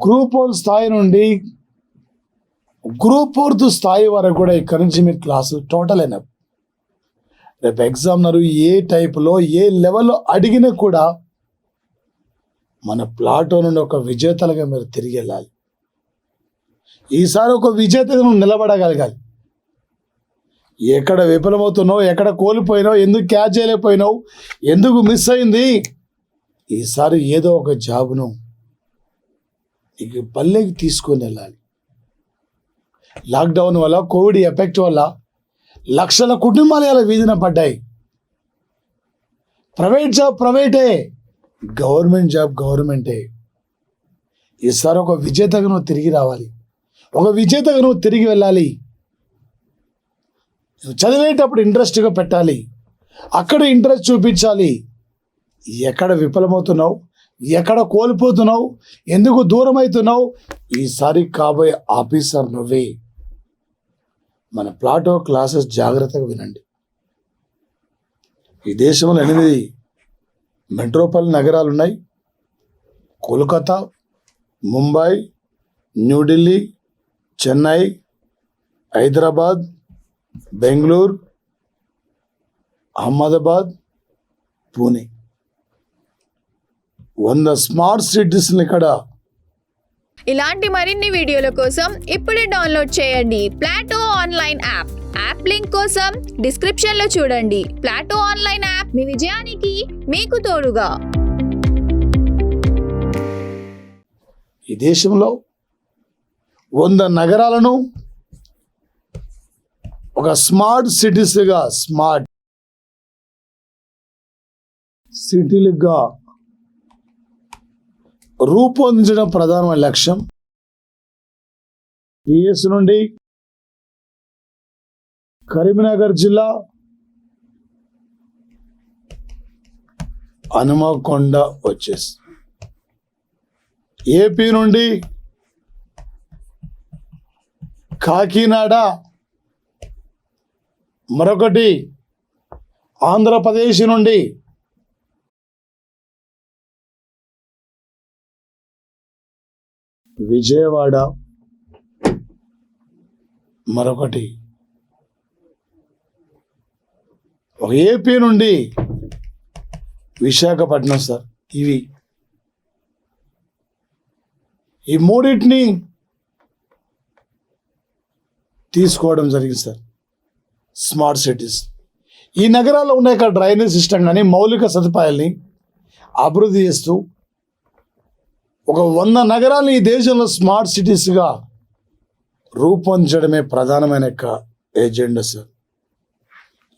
Group 1 స్థాయి నుండి group 4 స్థాయి వరకు కూడా ఇక్కడి నుంచి మీరు క్లాసులు టోటల్ అయినా రేపు ఎగ్జామినర్ ఏ టైప్లో ఏ లెవెల్లో అడిగినా కూడా మన ప్లాటో నుండి ఒక విజేతలుగా మీరు తిరిగి వెళ్ళాలి. ఈసారి ఒక విజేతగా నువ్వు నిలబడగలగాలి. ఎక్కడ విఫలమవుతున్నావు, ఎక్కడ కోల్పోయినావు, ఎందుకు క్యాచ్ చేయలేకపోయినావు, ఎందుకు మిస్ అయింది, ఈసారి ఏదో ఒక జాబ్ను నీకు పల్లెకి తీసుకొని వెళ్ళాలి. లాక్డౌన్ వల్ల, కోవిడ్ ఎఫెక్ట్ వల్ల లక్షల కుటుంబాలు ఇలా వీధిన పడ్డాయి. ప్రైవేట్ జాబ్ ప్రైవేటే, గవర్నమెంట్ జాబ్ గవర్నమెంటే. ఈసారి ఒక విజేతగా నువ్వు తిరిగి రావాలి, ఒక విజేతగా నువ్వు తిరిగి వెళ్ళాలి. నువ్వు చదివేటప్పుడు ఇంట్రెస్ట్గా పెట్టాలి, అక్కడ ఇంట్రెస్ట్ చూపించాలి. ఎక్కడ విఫలమవుతున్నావు, ఎక్కడ కోల్పోతున్నావు, ఎందుకు దూరం అవుతున్నావు, ఈసారి కాబోయే ఆఫీసర్ నువ్వే. మన ప్లాటో క్లాసెస్ జాగ్రత్తగా వినండి. ఈ దేశంలో 8 మెట్రోపాలిటన్ నగరాలు ఉన్నాయి. కోల్కతా, ముంబై, న్యూఢిల్లీ, చెన్నై, హైదరాబాద్, బెంగళూరు, అహ్మదాబాద్, పూణే. 100 స్మార్ట్ సిటీస్ని ఇక్కడ. ఇలాంటి మరిన్ని వీడియోల కోసం ఇప్పుడే డౌన్లోడ్ చేయండి Plato online app. App link కోసం డిస్క్రిప్షన్ లో చూడండి. ప్లాటో ఆన్లైన్ యాప్ మీ విజయానికి మీకు తోడుగా. ఈ దేశంలో 100 నగరాలను ఒక స్మార్ట్ సిటీస్గా, స్మార్ట్ సిటీలుగా రూపొందించడం ప్రధానమైన లక్ష్యం. టిఎస్ నుండి కరీంనగర్ జిల్లా, హనుమకొండ వచ్చేసి, ఏపీ నుండి కాకినాడ, మరొకటి ఆంధ్రప్రదేశ్ నుండి విజయవాడ, మరొకటి ఒక ఏపీ నుండి విశాఖపట్నం సార్. ఇవి ఈ మూడింటిని తీసుకోవడం జరిగింది సార్, స్మార్ట్ సిటీస్. ఈ నగరాల్లో ఉన్న ఇక్కడ డ్రైనేజ్ సిస్టమ్ కానీ మౌలిక సదుపాయాల్ని అభివృద్ధి చేస్తూ ఒక 100 నగరాలను ఈ దేశంలో స్మార్ట్ సిటీస్గా రూపొందించడమే ప్రధానమైన ఎజెండా సార్.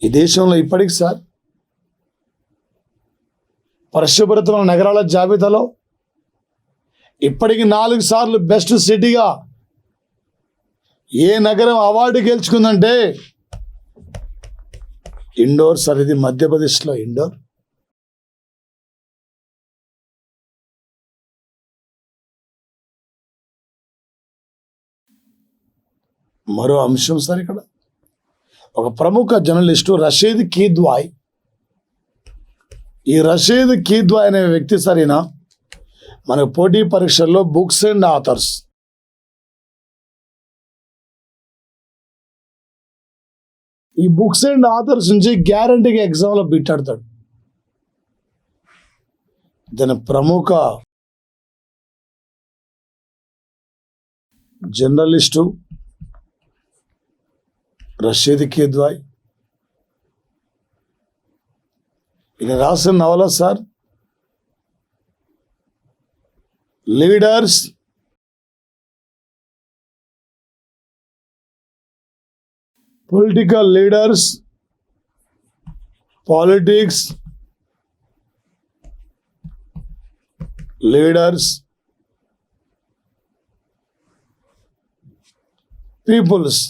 ఈ దేశంలో ఇప్పటికి సార్ పరిశుభ్రత నగరాల జాబితాలో ఇప్పటికి 4 సార్లు బెస్ట్ సిటీగా ఏ నగరం అవార్డు గెలుచుకుందంటే ఇండోర్ సార్. ఇది మధ్యప్రదేశ్లో ఇండోర్. మరో అంశం సార్, ఇక్కడ ఒక ప్రముఖ జర్నలిస్టు రషీద్ కీద్వాయ్. ఈ రషీద్ కీద్వాయ్ అనే వ్యక్తి సరైన మన పోటీ పరీక్షల్లో బుక్స్ అండ్ ఆథర్స్, ఈ బుక్స్ అండ్ ఆథర్స్ నుంచి గ్యారంటీగా ఎగ్జామ్లో బిట్టాడతాడు. దాని ప్రముఖ జర్నలిస్టు రషీద్ కీద్వాయ్. ఈయన రాసిన నవల sir leaders, political leaders, politics, leaders, peoples.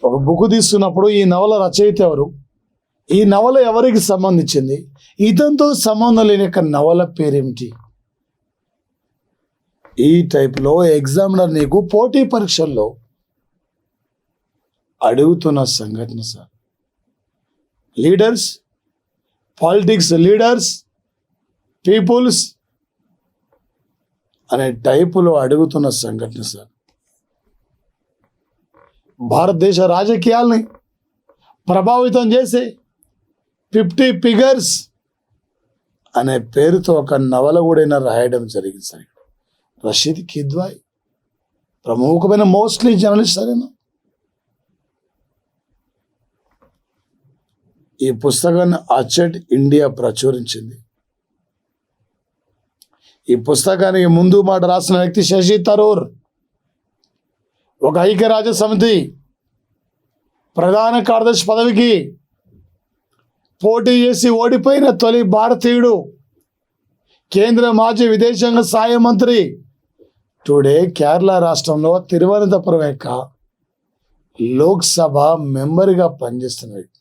ఒక బుక్ తీసుకున్నప్పుడు ఈ నవల రచయిత ఎవరు, ఈ నవల ఎవరికి సంబంధించింది, ఇతనితో సంబంధం లేని యొక్క నవల పేరేమిటి, ఈ టైప్లో ఎగ్జామినర్ నీకు పోటీ పరీక్షల్లో అడుగుతున్న సంఘటన sir. Leaders, politics leaders, peoples అనే టైపులో అడుగుతున్న సంఘటన సార్. భారతదేశ రాజకీయాల్ని ప్రభావితం చేసే 50 ఫిగర్స్ అనే పేరుతో ఒక నవల కూడా రాయడం జరిగింది సార్. రషీద్ కిద్వాయ్ ప్రముఖమైన మోస్ట్లీ జర్నలిస్ట్ సరేనా. ఈ పుస్తకాన్ని అచెట్ ఇండియా ప్రచురించింది. ఈ పుస్తకానికి ముందు మాట రాసిన వ్యక్తి శశి థరూర్. ఒక ఐక్యరాజ్య సమితి ప్రధాన కార్యదర్శి పదవికి పోటీ చేసి ఓడిపోయిన తొలి భారతీయుడు, కేంద్ర మాజీ విదేశాంగ సహాయ మంత్రి, టుడే కేరళ రాష్ట్రంలో తిరువనంతపురం యొక్క లోక్సభ మెంబర్గా పనిచేస్తున్న వ్యక్తి.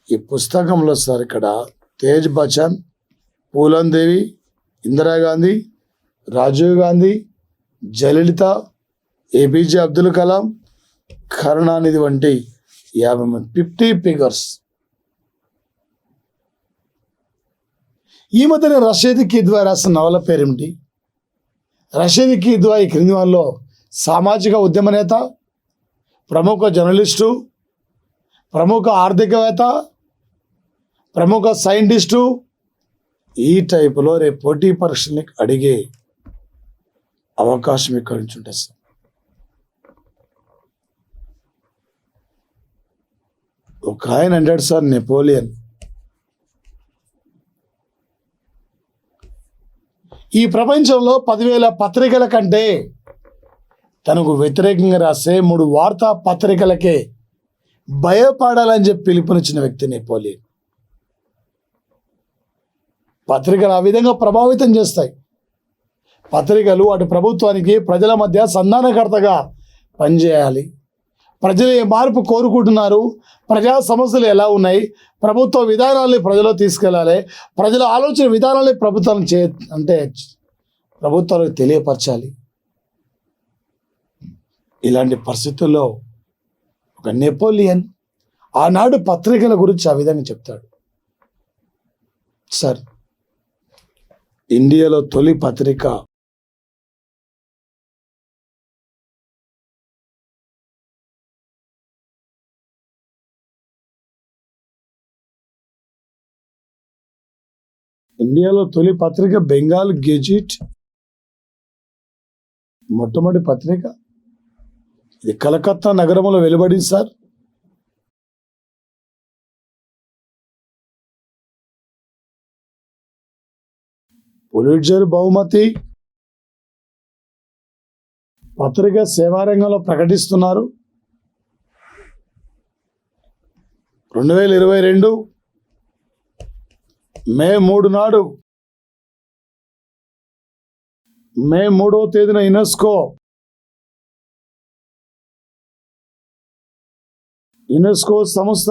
ఈ పుస్తకంలో సార్ ఇక్కడ తేజ్ బచ్చన్, పూలన్ దేవి, ఇందిరాగాంధీ, రాజీవ్ గాంధీ, జయలలిత, ఏపీజే అబ్దుల్ కలాం, కరుణానిధి వంటి 50 మంది 50 ఫిగర్స్. ఈ మధ్యన రషీద్ కిద్వాయ్ రాసిన నవల పేరేమిటి? రషీద్ కిద్వాయ్ క్రింది వాళ్ళలో సామాజిక ఉద్యమ నేత, ప్రముఖ జర్నలిస్టు, ప్రముఖ ఆర్థికవేత్త, ప్రముఖ సైంటిస్టు. ఈ టైపులో రేపు పోటీ పరీక్షల్ని అడిగే అవకాశం ఇక్కడ నుంచి ఉంటుంది సార్. ఒక ఆయన అంటాడు సార్, నెపోలియన్ ఈ ప్రపంచంలో 10,000 పత్రికల కంటే తనకు వ్యతిరేకంగా రాసే 3 వార్తా పత్రికలకే భయపడాలని చెప్పి పిలుపునిచ్చిన వ్యక్తి నెపోలియన్. పత్రికలు ఆ విధంగా ప్రభావితం చేస్తాయి. పత్రికలు అటు ప్రభుత్వానికి ప్రజల మధ్య సంధానకర్తగా పనిచేయాలి. ప్రజలు ఏ మార్పు కోరుకుంటున్నారు, ప్రజా సమస్యలు ఎలా ఉన్నాయి, ప్రభుత్వ విధానాల్ని ప్రజలు తీసుకెళ్ళాలి, ప్రజల ఆలోచన విధానాల్ని ప్రభుత్వాలకు తెలియపరచాలి. ఇలాంటి పరిస్థితుల్లో ఒక నెపోలియన్ ఆనాడు పత్రికల గురించి ఆ విధంగా చెప్తాడు. సార్, ఇండియాలో తొలి పత్రిక బెంగాల్ గెజిట్ మొట్టమొదటి పత్రిక. ఇది కలకత్తా నగరంలో వెలువడింది సార్. పులిట్జర్ బహుమతి పత్రిక సేవారంగంలో ప్రకటిస్తున్నారు. 2022 మే 3 నాడు, మే 3వ తేదీన యునెస్కో సంస్థ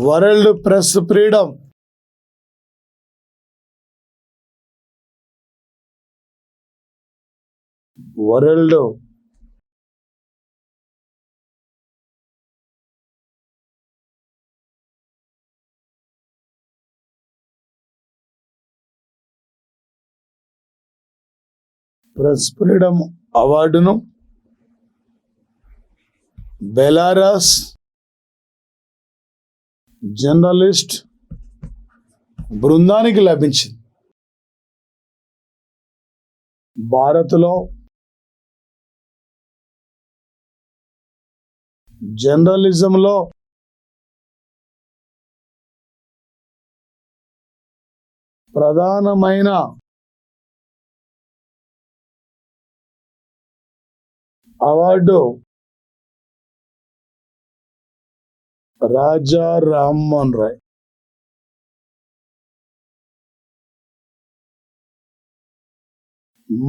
world press freedom world press freedom అవార్డును బెలారస్ జర్నలిస్ట్ బృందానికి లభించింది. భారత్లో జర్నలిజంలో ప్రధానమైన అవార్డు రాజా రామ్మోహన్ రాయ్.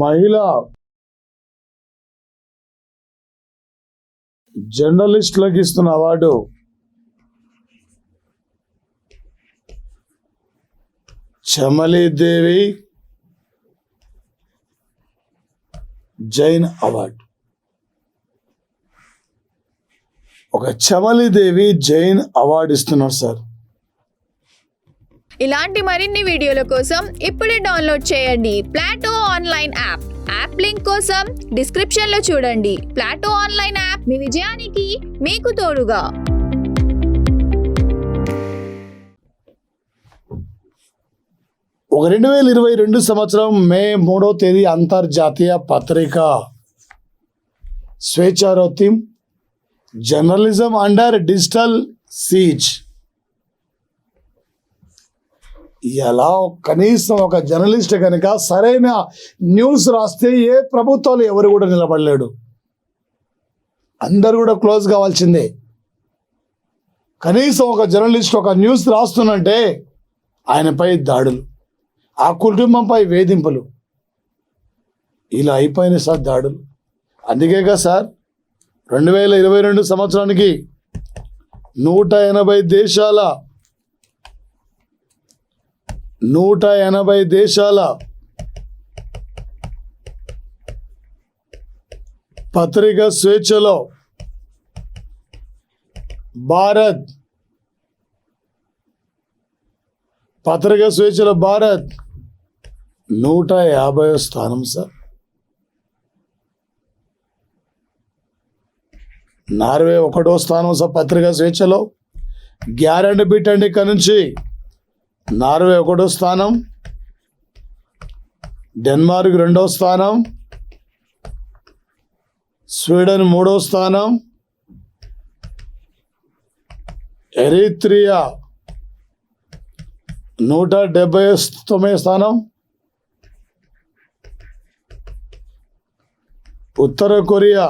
మహిళా జర్నలిస్టులకు ఇస్తున్న అవార్డు చమలీదేవి జైన్ అవార్డు. ఒక చమలీదేవి జైన్ అవార్డు ఇస్తున్నారు సార్. ఇలాంటి మరిన్ని వీడియోల కోసం ఇప్పుడే డౌన్లోడ్ చేయండి Plato online app. App link కోసం డిస్క్రిప్షన్ లో చూడండి. ప్లాటో ఆన్లైన్ యాప్ మీ విజయానికి మీకు తోడుగా. ఒక 2022 సంవత్సరం మే 3వ తేదీ అంతర్జాతీయ పత్రికా స్వేచ్ఛారో theme journalism under digital siege. ఎలా కనీసం ఒక జర్నలిస్ట్ కనుక సరైన న్యూస్ రాస్తే ఏ ప్రభుత్వాలు ఎవరు కూడా నిలబడలేడు, అందరు కూడా క్లోజ్ కావాల్సిందే. కనీసం ఒక జర్నలిస్ట్ ఒక న్యూస్ రాస్తున్నంటే ఆయనపై దాడులు, ఆ కుటుంబంపై వేధింపులు, ఇలా అయిపోయినాయి సార్ దాడులు. అందుకేగా సార్ 2022 సంవత్సరానికి 180 దేశాల పత్రికా స్వేచ్ఛలో భారత్ 150వ స్థానం సార్. నార్వే 1వ స్థానం సార్ పత్రికా స్వేచ్ఛలో. గ్యారంటీ పెట్టండి ఇక్కడ నుంచి. నార్వే 1వ స్థానం, డెన్మార్క్ 2వ స్థానం, స్వీడన్ 3వ స్థానం, ఎరిత్రియా 179వ స్థానం, ఉత్తర కొరియా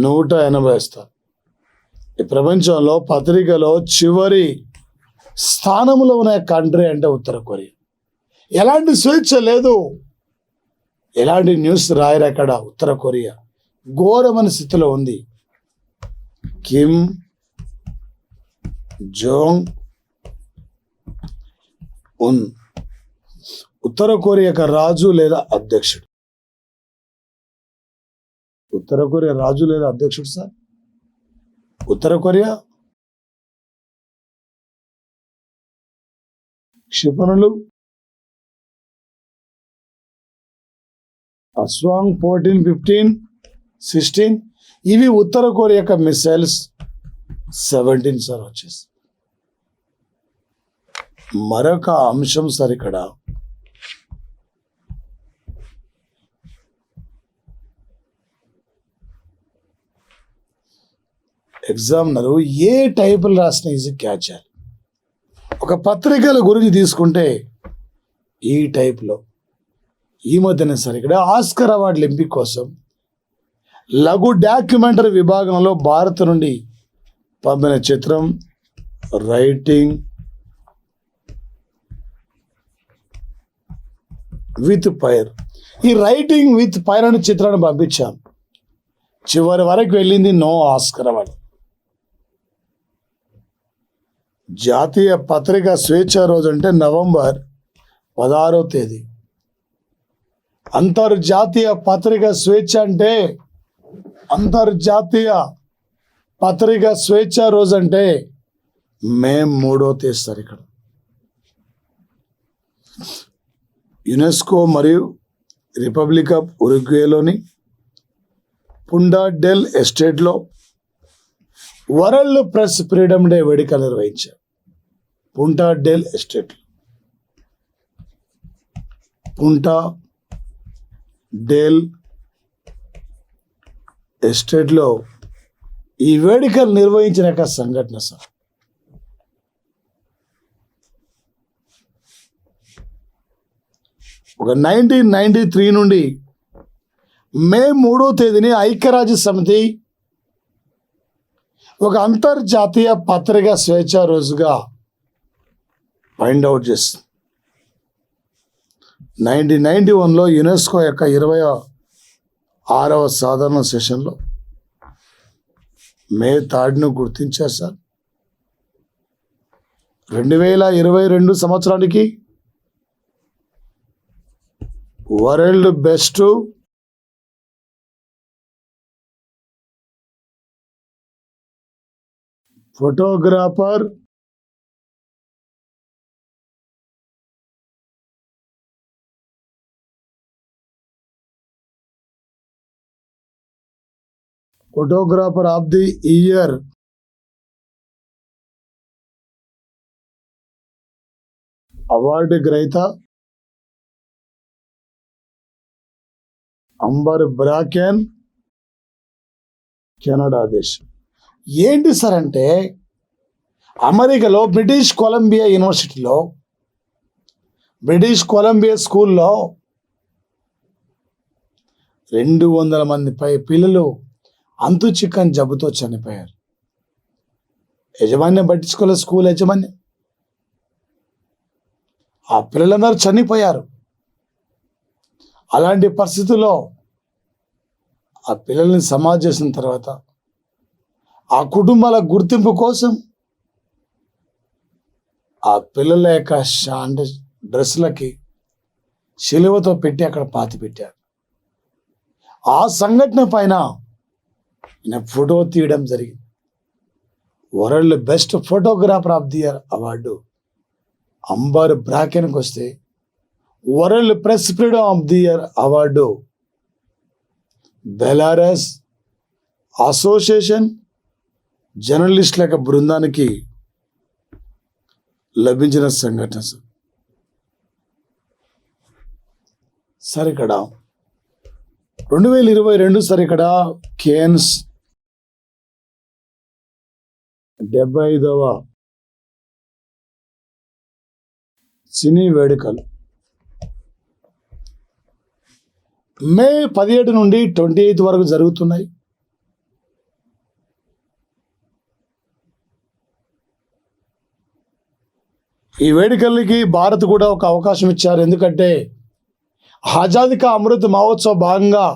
180వ స్థానం. ఈ ప్రపంచంలో పత్రికలో చివరి స్థానంలో ఉన్న కంట్రీ అంటే ఉత్తర కొరియా. ఎలాంటి స్వేచ్ఛ లేదు, ఎలాంటి న్యూస్ రాయరు అక్కడ. ఉత్తర కొరియా ఘోరమైన స్థితిలో ఉంది. కిమ్ జోంగ్ ఉన్ ఉత్తర కొరియా యొక్క రాజు లేదా అధ్యక్షుడు. ఉత్తర కొరియా రాజు లేదా అధ్యక్షుడు సార్. ఉత్తర కొరియా క్షిపణులు అస్వాంగ్ 14, 15, 16 ఇవి ఉత్తర కొరియా యొక్క మిసైల్స్. 17 సార్ వచ్చేసి. మరొక అంశం సార్ ఇక్కడ ఎగ్జామినరు ఏ టైపులు రాసిన ఈజీ క్యాచ్ చేయాలి. ఒక పత్రికల గురించి తీసుకుంటే ఈ టైప్లో ఈ మధ్యనే సార్ ఇక్కడ ఆస్కర్ అవార్డుల ఎంపిక కోసం లఘు డాక్యుమెంటరీ విభాగంలో భారత్ నుండి పంపిన చిత్రం రైటింగ్ విత్ ఫైర్. ఈ రైటింగ్ విత్ ఫైర్ అనే చిత్రాన్ని పంపించాం. చివరి వరకు వెళ్ళింది నో ఆస్కర్ అవార్డు. జాతీయ పత్రికా స్వేచ్ఛ రోజు అంటే నవంబర్ 16వ తేదీ. అంతర్జాతీయ పత్రికా స్వేచ్ఛ అంటే అంతర్జాతీయ పత్రికా స్వేచ్ఛ రోజు అంటే మే 3వ తేదీ సార్. ఇక్కడ యునెస్కో మరియు రిపబ్లిక్ ఆఫ్ ఉరుగ్వేలోని పుండా డెల్ ఎస్టేట్లో వరల్డ్ ప్రెస్ ఫ్రీడమ్ డే వేడుక నిర్వహించారు. పుంటా డెల్ ఎస్టేట్, పుంటా డెల్ ఎస్టేట్లో ఈ వేడుకలు నిర్వహించిన యొక్క సంఘటన సార్. ఒక 1993 నుండి మే 3వ తేదీని ఐక్యరాజ్య సమితి ఒక అంతర్జాతీయ పత్రికా స్వేచ్ఛ రోజుగా ఫైండ్ అవుట్ చేస్తుంది. 1991లో యునెస్కో యొక్క 26వ సాధారణ సెషన్లో మే 3ను గుర్తించారు సార్. 2022 సంవత్సరానికి world best photographer photographer of the year award గ్రహీత అంబర్ బ్రాకెన్, కెనడా దేశం. ఏంటి సార్ అంటే అమెరికాలో బ్రిటిష్ కొలంబియా యూనివర్సిటీలో, బ్రిటిష్ కొలంబియా స్కూల్లో 200 మంది పై పిల్లలు అంతు చిక్కని జబ్బుతో చనిపోయారు. యజమాన్యం పట్టించుకోలే, స్కూల్ యజమాన్యం. ఆ పిల్లలందరూ చనిపోయారు. అలాంటి పరిస్థితుల్లో ఆ పిల్లల్ని సమాధి చేసిన తర్వాత ఆ కుటుంబాల గుర్తింపు కోసం ఆ పిల్లల యొక్క అంటే డ్రెస్సులకి శిలువతో పెట్టి అక్కడ పాతి పెట్టారు. ఆ సంఘటన పైన ఈయన ఫోటో తీయడం జరిగింది. World best photographer of the year award Amber బ్రాకెన్కి వస్తే, world press freedom of the year award Belarus association జర్నలిస్టుల యొక్క బృందానికి లభించిన సంఘటన సార్. ఇక్కడ 2022 సార్ ఇక్కడ కేన్స్ 75వ సినీ వేడుకలు మే 17 నుండి 28 వరకు జరుగుతున్నాయి. ఈ వేడుకలకి భారత్ కూడా ఒక అవకాశం ఇచ్చారు. ఎందుకంటే ఆజాదీ కా అమృత్ మహోత్సవ్ భాగంగా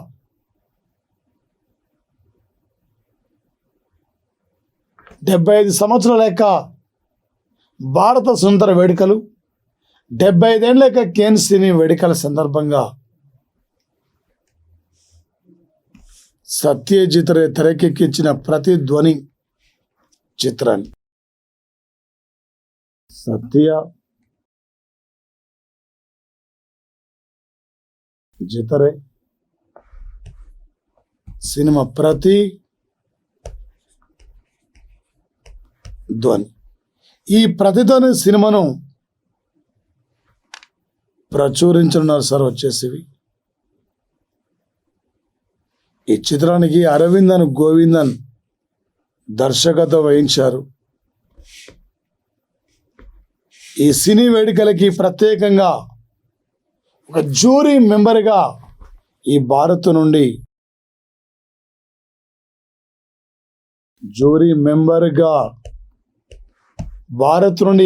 డెబ్బై 75 సంవత్సరాల యొక్క భారత సుందర వేడుకలు, 75 ఏళ్ల యొక్క కేన్స్ సినీ వేడుకల సందర్భంగా సత్యజిత్ రే తెరకెక్కించిన ప్రతిధ్వని చిత్రాన్ని సత్యజిత్ రే సినిమా ప్రతి ధ్వని, ఈ ప్రతిధ్వని సినిమాను ప్రచురించనున్నారు సార్. వచ్చేసివి ఈ చిత్రానికి అరవిందన్ గోవిందన్ దర్శకత్వం వహించారు. ఈ సినీ వేడుకలకి ప్రత్యేకంగా ఒక జ్యూరీ మెంబర్గా ఈ భారత్ నుండి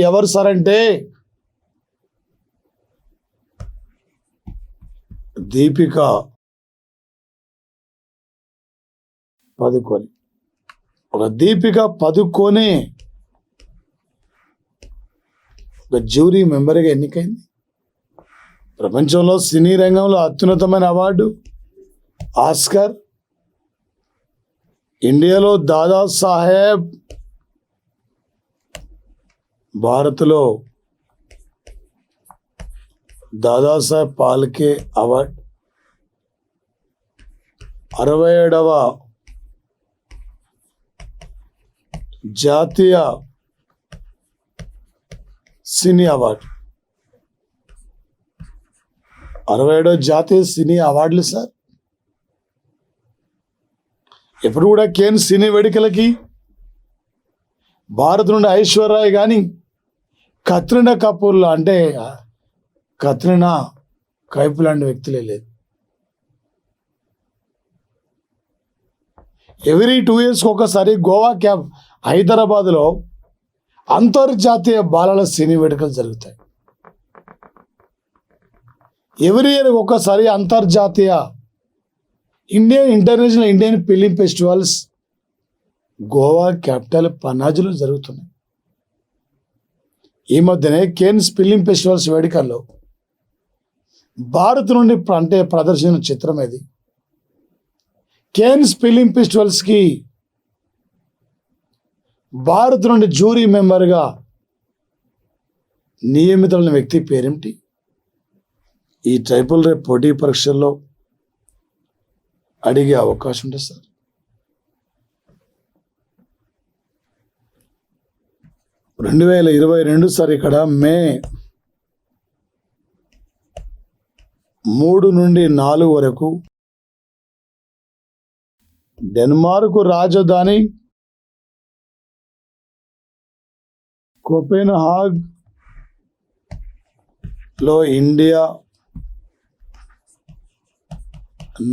ఎవరు సార్ అంటే దీపికా పదుకొని. ఒక దీపికా పదుకొని ఒక జ్యూరీ మెంబర్గా ఎన్నికైంది. ప్రపంచంలో సినీ రంగంలో అత్యున్నతమైన అవార్డు ఆస్కర్, ఇండియాలో దాదాసాహెబ్, భారత్లో దాదాసాహెబ్ ఫాల్కే అవార్డు, 67వ జాతీయ సినీ అవార్డు, 67వ జాతీయ సినీ అవార్డులు సార్. ఎప్పుడు కూడా కేన్ సినీ వేడుకలకి భారత్ నుండి ఐశ్వర్య కానీ కత్రినా కపూర్లో అంటే కత్రినా కైఫ్ లాంటి వ్యక్తులే లేదు. ఎవ్రీ 2 ఇయర్స్కి ఒకసారి గోవా హైదరాబాద్లో అంతర్జాతీయ బాలల సినీ వేడుకలు జరుగుతాయి. ఎవ్రీ ఇయర్ ఒకసారి అంతర్జాతీయ international film festivals Goa capital పనాజీలో జరుగుతున్నాయి. ఈ మధ్యనే కేన్స్ ఫిలిం ఫెస్టివల్స్ వేడుకల్లో భారత్ నుండి అంటే ప్రదర్శన చిత్రం ఇది. కేన్స్ ఫిలిం ఫెస్టివల్స్కి భారత్ నుండి జ్యూరీ మెంబర్గా నియమితులైన వ్యక్తి పేరేమిటి? ఈ ట్రైబల్ రేపు పోటీ పరీక్షల్లో అడిగే అవకాశం ఉంటుంది సార్. 2022 సార్ ఇక్కడ మే 3 నుండి 4 వరకు డెన్మార్క్ రాజధాని కోపెన్హాగ్ లో ఇండియా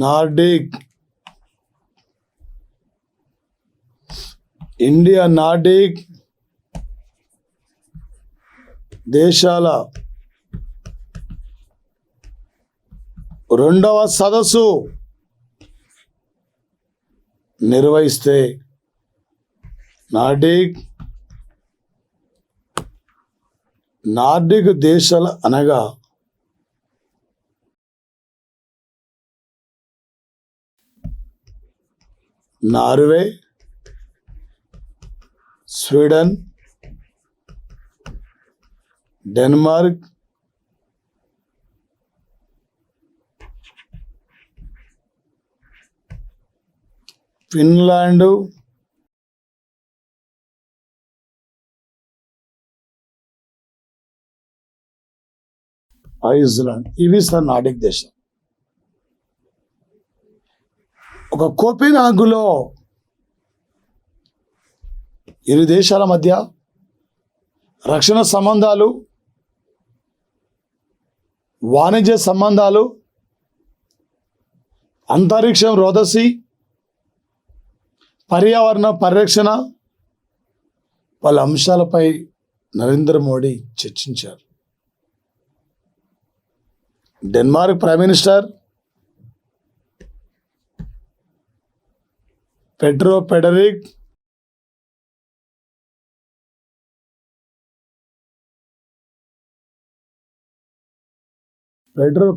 నార్డిక్ దేశాల 2వ సదస్సు నిర్వహిస్తే నార్డిక్ దేశాలు అనగా Norway, Sweden, Denmark, Finland, Iceland, ఇవి సార్ నార్డిక్ దేశం. ఒక కోపెన్హాగులో ఇరు దేశాల మధ్య రక్షణ సంబంధాలు, వాణిజ్య సంబంధాలు, అంతరిక్షం, రోదసి, పర్యావరణ పరిరక్షణ వాళ్ళ అంశాలపై నరేంద్ర మోడీ చర్చించారు. డెన్మార్క్ ప్రైమ్ మినిస్టర్ పెడ్రో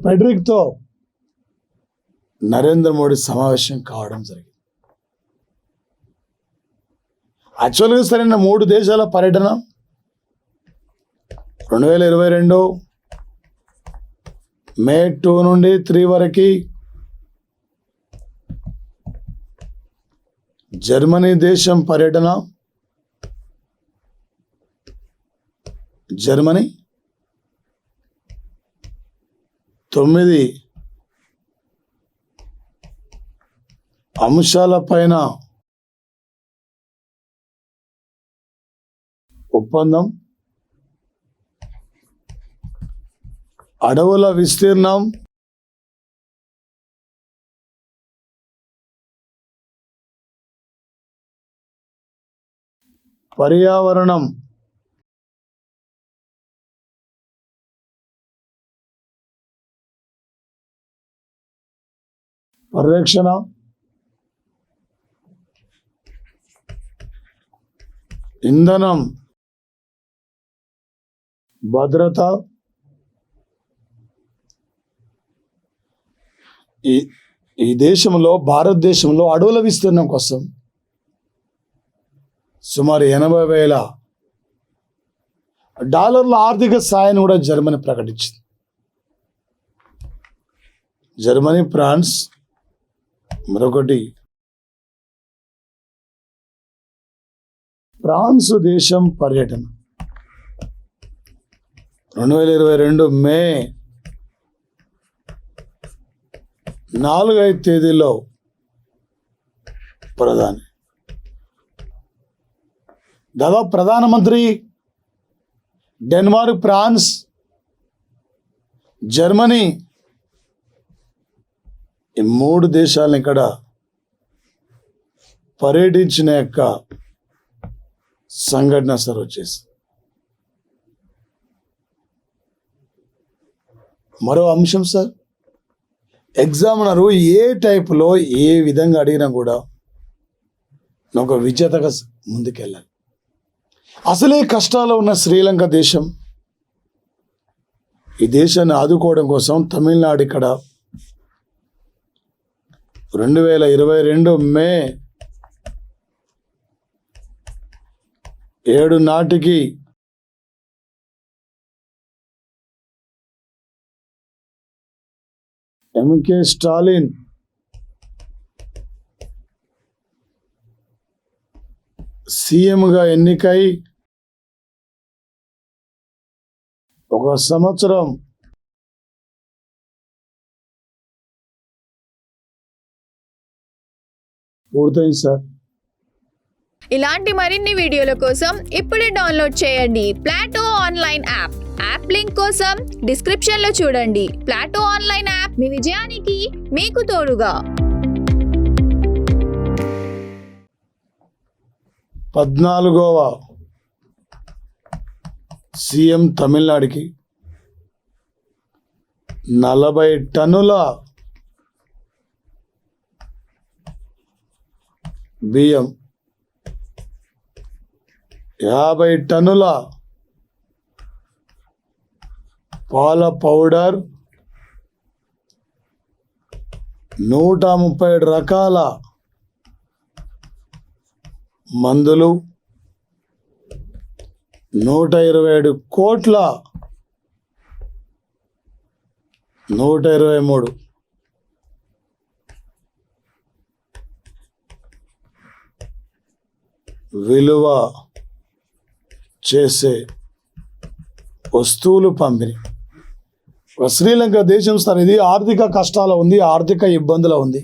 పెడ్రిక్తో నరేంద్ర మోడీ సమావేశం కావడం జరిగింది. యాక్చువల్గా సరైన 3 దేశాల పర్యటన 2022 మే 2 నుండి 3 వరకు జర్మనీ దేశం పర్యటన, జర్మనీ 9 అంశాలపైన ఒప్పందం, అడవుల విస్తీర్ణం, పర్యావరణం, పరిరక్షణ, ఇంధనం, భద్రత, ఈ దేశంలో, భారతదేశంలో అడవుల విస్తీర్ణం కోసం సుమారు $80,000 ఆర్థిక సాయాన్ని కూడా జర్మనీ ప్రకటించింది. జర్మనీ, ఫ్రాన్స్, మరొకటి ఫ్రాన్స్ దేశం పర్యటన 2022 మే 4-5 తేదీలో దాదాపు ప్రధానమంత్రి డెన్మార్క్, ఫ్రాన్స్, జర్మనీ ఈ 3 దేశాలను ఇక్కడ పర్యటించిన యొక్క సంఘటన సార్ వచ్చేసి. మరో అంశం సార్, ఎగ్జామినరు ఏ టైపులో ఏ విధంగా అడిగినా కూడా ఒక విజేతగా ముందుకెళ్ళాలి. అసలే కష్టాల్లో ఉన్న శ్రీలంక దేశం, ఈ దేశాన్ని ఆదుకోవడం కోసం తమిళనాడు ఇక్కడ 2022 మే 7 నాటికి ఎంకే స్టాలిన్ సీఎంగా ఎన్నికై ఒక సంవత్సరం పూర్తయింది సార్. ఇలాంటి మరిన్ని వీడియోల కోసం ఇప్పుడే డౌన్లోడ్ చేయండి Plato online app. App link కోసం డిస్క్రిప్షన్ లో చూడండి. ప్లాటో ఆన్లైన్ యాప్ మీ విజయానికి మీకు తోడుగా. 14వ సీఎం తమిళనాడుకి 40 టన్నుల బియ్యం, 50 టన్నుల పాల పౌడర్, 137 రకాల మందులు, 127 కోట్ల 123 విలువ చేసే వస్తువులు పంపిణీ. శ్రీలంక దేశం సార్ ఇది ఆర్థిక కష్టాలు ఉంది, ఆర్థిక ఇబ్బందులు ఉంది.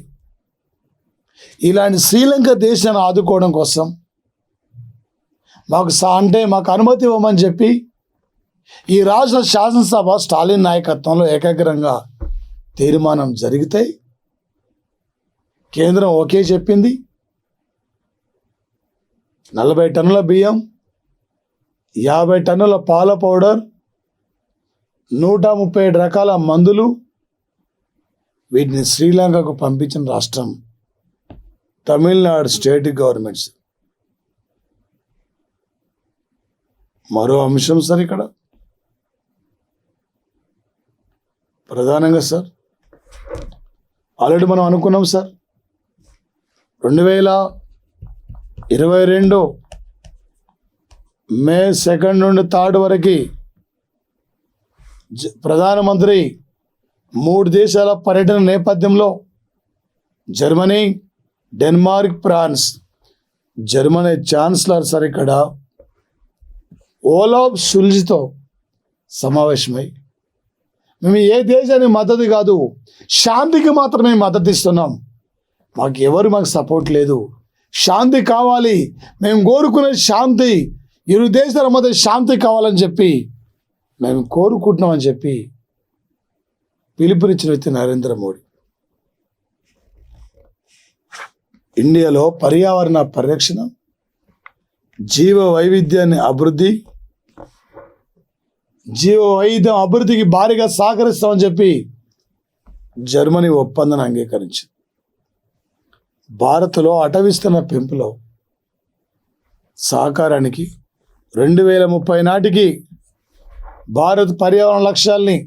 ఇలాంటి శ్రీలంక దేశాన్ని ఆదుకోవడం కోసం మాకు అనుమతి ఇవ్వమని చెప్పి ఈ రాష్ట్ర శాసనసభ స్టాలిన్ నాయకత్వంలో ఏకాగ్రంగా తీర్మానం జరిగితే కేంద్రం ఓకే చెప్పింది. 40 టన్నుల బియ్యం, 50 టన్నుల పాల పౌడర్, 137 రకాల మందులు వీటిని శ్రీలంకకు పంపించిన రాష్ట్రం తమిళనాడు స్టేట్ గవర్నమెంట్స్. మరో అంశం సార్ ఇక్కడ ప్రధానంగా సార్ ఆల్రెడీ మనం అనుకున్నాం సార్ 2022 మే 2 నుండి 3 వరకు ప్రధానమంత్రి 3 దేశాల పర్యటన నేపథ్యంలో Germany, Denmark, France, Germany chancellor sir ఇక్కడ ఓలాఫ్ షుల్జ్తో సమావేశమై మేము ఏ దేశానికి మద్దతు కాదు, శాంతికి మాత్రమే మద్దతు ఇస్తున్నాం, మాకు సపోర్ట్ లేదు, శాంతి కావాలి, మేము కోరుకునే శాంతి, ఇరు దేశాల మధ్య శాంతి కావాలని చెప్పి మేము కోరుకుంటున్నామని చెప్పి పిలుపునిచ్చిన వ్యక్తి నరేంద్ర మోడీ. ఇండియాలో పర్యావరణ పరిరక్షణ, జీవ వైవిధ్యాన్ని అభివృద్ధికి భారీగా సహకరిస్తామని చెప్పి జర్మనీ ఒప్పందాన్ని అంగీకరించింది. భారత్లో అటవిస్తున్న పెంపులో సహకారానికి 2030 నాటికి భారత్ పర్యావరణ లక్ష్యాల్ని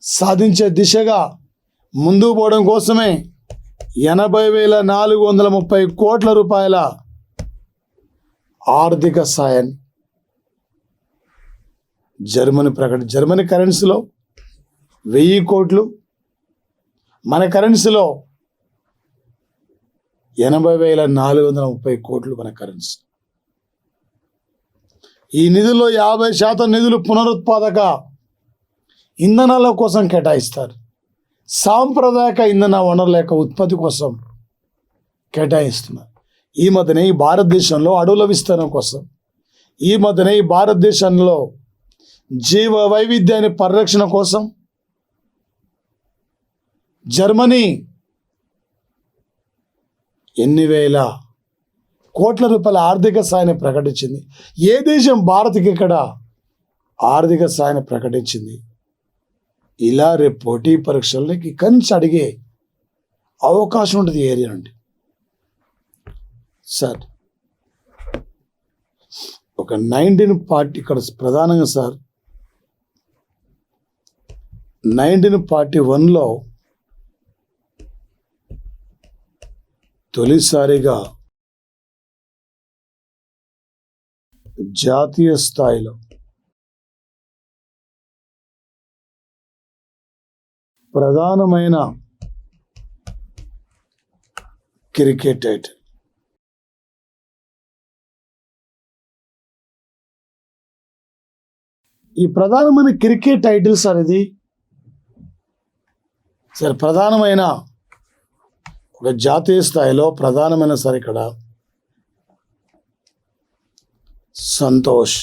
సాధించే దిశగా ముందుకు పోవడం కోసమే 80,430 కోట్ల రూపాయల ఆర్థిక సాయాన్ని జర్మనీ కరెన్సీలో 1000 కోట్లు, మన కరెన్సీలో 80,430 కోట్లు మన కరెన్సీ. ఈ నిధుల్లో 50% నిధులు పునరుత్పాదక ఇంధనాల కోసం కేటాయిస్తారు. సాంప్రదాయక ఇంధన వనరుల యొక్క ఉత్పత్తి కోసం కేటాయిస్తున్నారు. ఈ మధ్యనే ఈ భారతదేశంలో అడవుల విస్తరణ కోసం, ఈ మధ్యనే ఈ భారతదేశంలో జీవ వైవిధ్యాన్ని పరిరక్షణ కోసం జర్మనీ ఎన్ని వేల కోట్ల రూపాయల ఆర్థిక సాయాన్ని ప్రకటించింది. ఏ దేశం భారత్కి ఇక్కడ ఆర్థిక సాయాన్ని ప్రకటించింది? ఇలా రేపు పోటీ పరీక్షలకి కంచి అడిగే అవకాశం ఉంటుంది ఈ ఏరియా నుండి. సార్ ఒక 19 పార్టీ ఇక్కడ ప్రధానంగా సార్ 1941లో తొలిసారిగా జాతీయ స్థాయిలో ప్రధానమైన క్రికెట్ టైటిల్ ఈ ప్రధానమైన క్రికెట్ టైటిల్ సార్ ఇది. సార్ ప్రధానమైన ఒక జాతీయ స్థాయిలో ప్రధానమైన సార్ ఇక్కడ సంతోష్.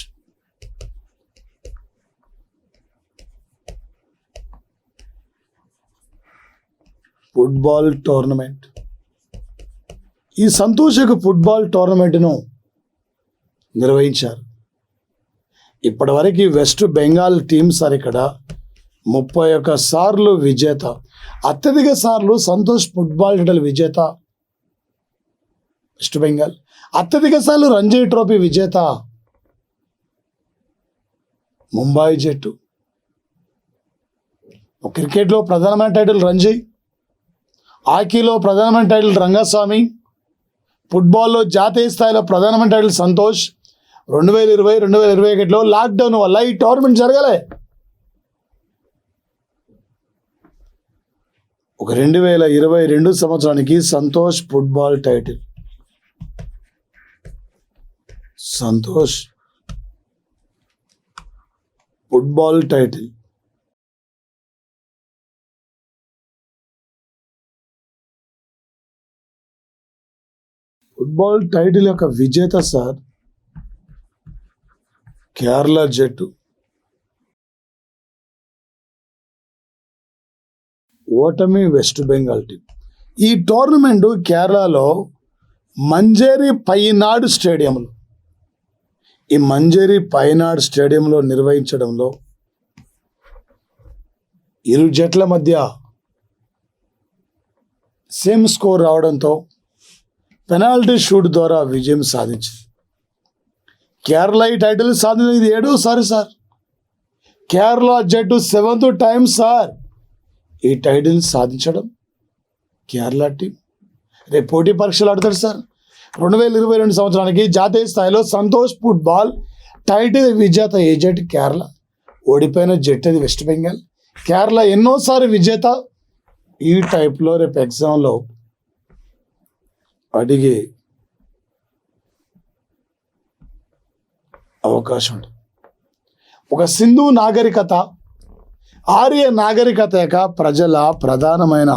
Football tournament. ఈ సంతోష్ యొక్క ఫుట్బాల్ టోర్నమెంట్ను నిర్వహించారు. ఇప్పటివరకు వెస్ట్ బెంగాల్ టీమ్ సార్ ఇక్కడ 31 సార్లు విజేత. అత్యధిక సార్లు సంతోష్ ఫుట్బాల్ టైటిల్ విజేత వెస్ట్ బెంగాల్. అత్యధిక సార్లు రంజీ ట్రోఫీ విజేత ముంబై జట్టు. క్రికెట్లో ప్రధానమైన టైటిల్ రంజీ, హాకీలో ప్రధానమైన టైటిల్ రంగస్వామి, ఫుట్బాల్లో జాతీయ స్థాయిలో ప్రధానమైన టైటిల్ సంతోష్. 2020-2021లో లాక్డౌన్ వల్ల ఈ టోర్నమెంట్ జరగలే. ఒక 2022 సంవత్సరానికి Santosh football title. Santosh football title. Football title యొక్క విజేత సార్ కేరళ జట్టు. ఓటమి వెస్ట్ బెంగాల్ టీం. ఈ టోర్నమెంట్ కేరళలో మంజేరి పైనాడ్ స్టేడియంలో, ఈ మంజేరి పైనాడ్ స్టేడియంలో నిర్వహించడంలో ఇరు జట్ల మధ్య సేమ్ స్కోర్ రావడంతో పెనాల్టీ షూట్ ద్వారా విజయం సాధించింది. కేరళ ఈ టైటిల్ సాధించింది. ఇది 7వసారి సార్. కేరళ జట్టు 7th టైం సార్ ఈ టైటిల్ సాధించడం. కేరళ టీం రేపు పోటీ పరీక్షలు ఆడతారు సార్. 2022 సంవత్సరానికి జాతీయ స్థాయిలో సంతోష్ ఫుట్బాల్ టైటిల్ విజేత ఏ జట్టు? కేరళ. ఓడిపోయిన జట్టు అది వెస్ట్ బెంగాల్. కేరళ ఎన్నోసారి విజేత. ఈ టైప్లో రేపు ఎగ్జామ్లో అడిగే అవకాశం ఉంటుంది. ఒక సింధు నాగరికత, ఆర్య నాగరికత యొక్క ప్రజల ప్రధానమైన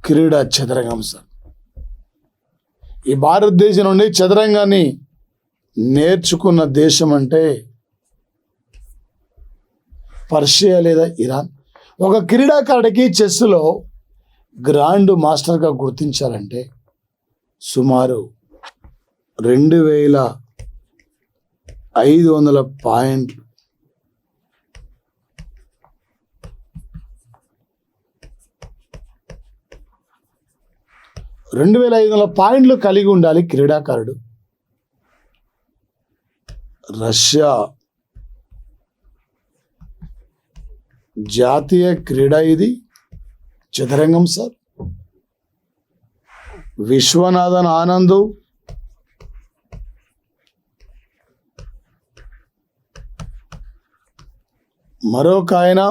క్రీడ చదరంగం సార్. ఈ భారతదేశం నుండి చదరంగాన్ని నేర్చుకున్న దేశం అంటే పర్షియా లేదా ఇరాన్. ఒక క్రీడాకారుడికి చెస్లో గ్రాండ్ మాస్టర్గా గుర్తించాలంటే సుమారు 2500 పాయింట్లు. పాయింట్లు కలిగి ఉండాలి క్రీడాకారుడు. రష్యా జాతీయ క్రీడ ఇది చదరంగం సార్. విశ్వనాథన్ ఆనంద్, మరొక ఆయన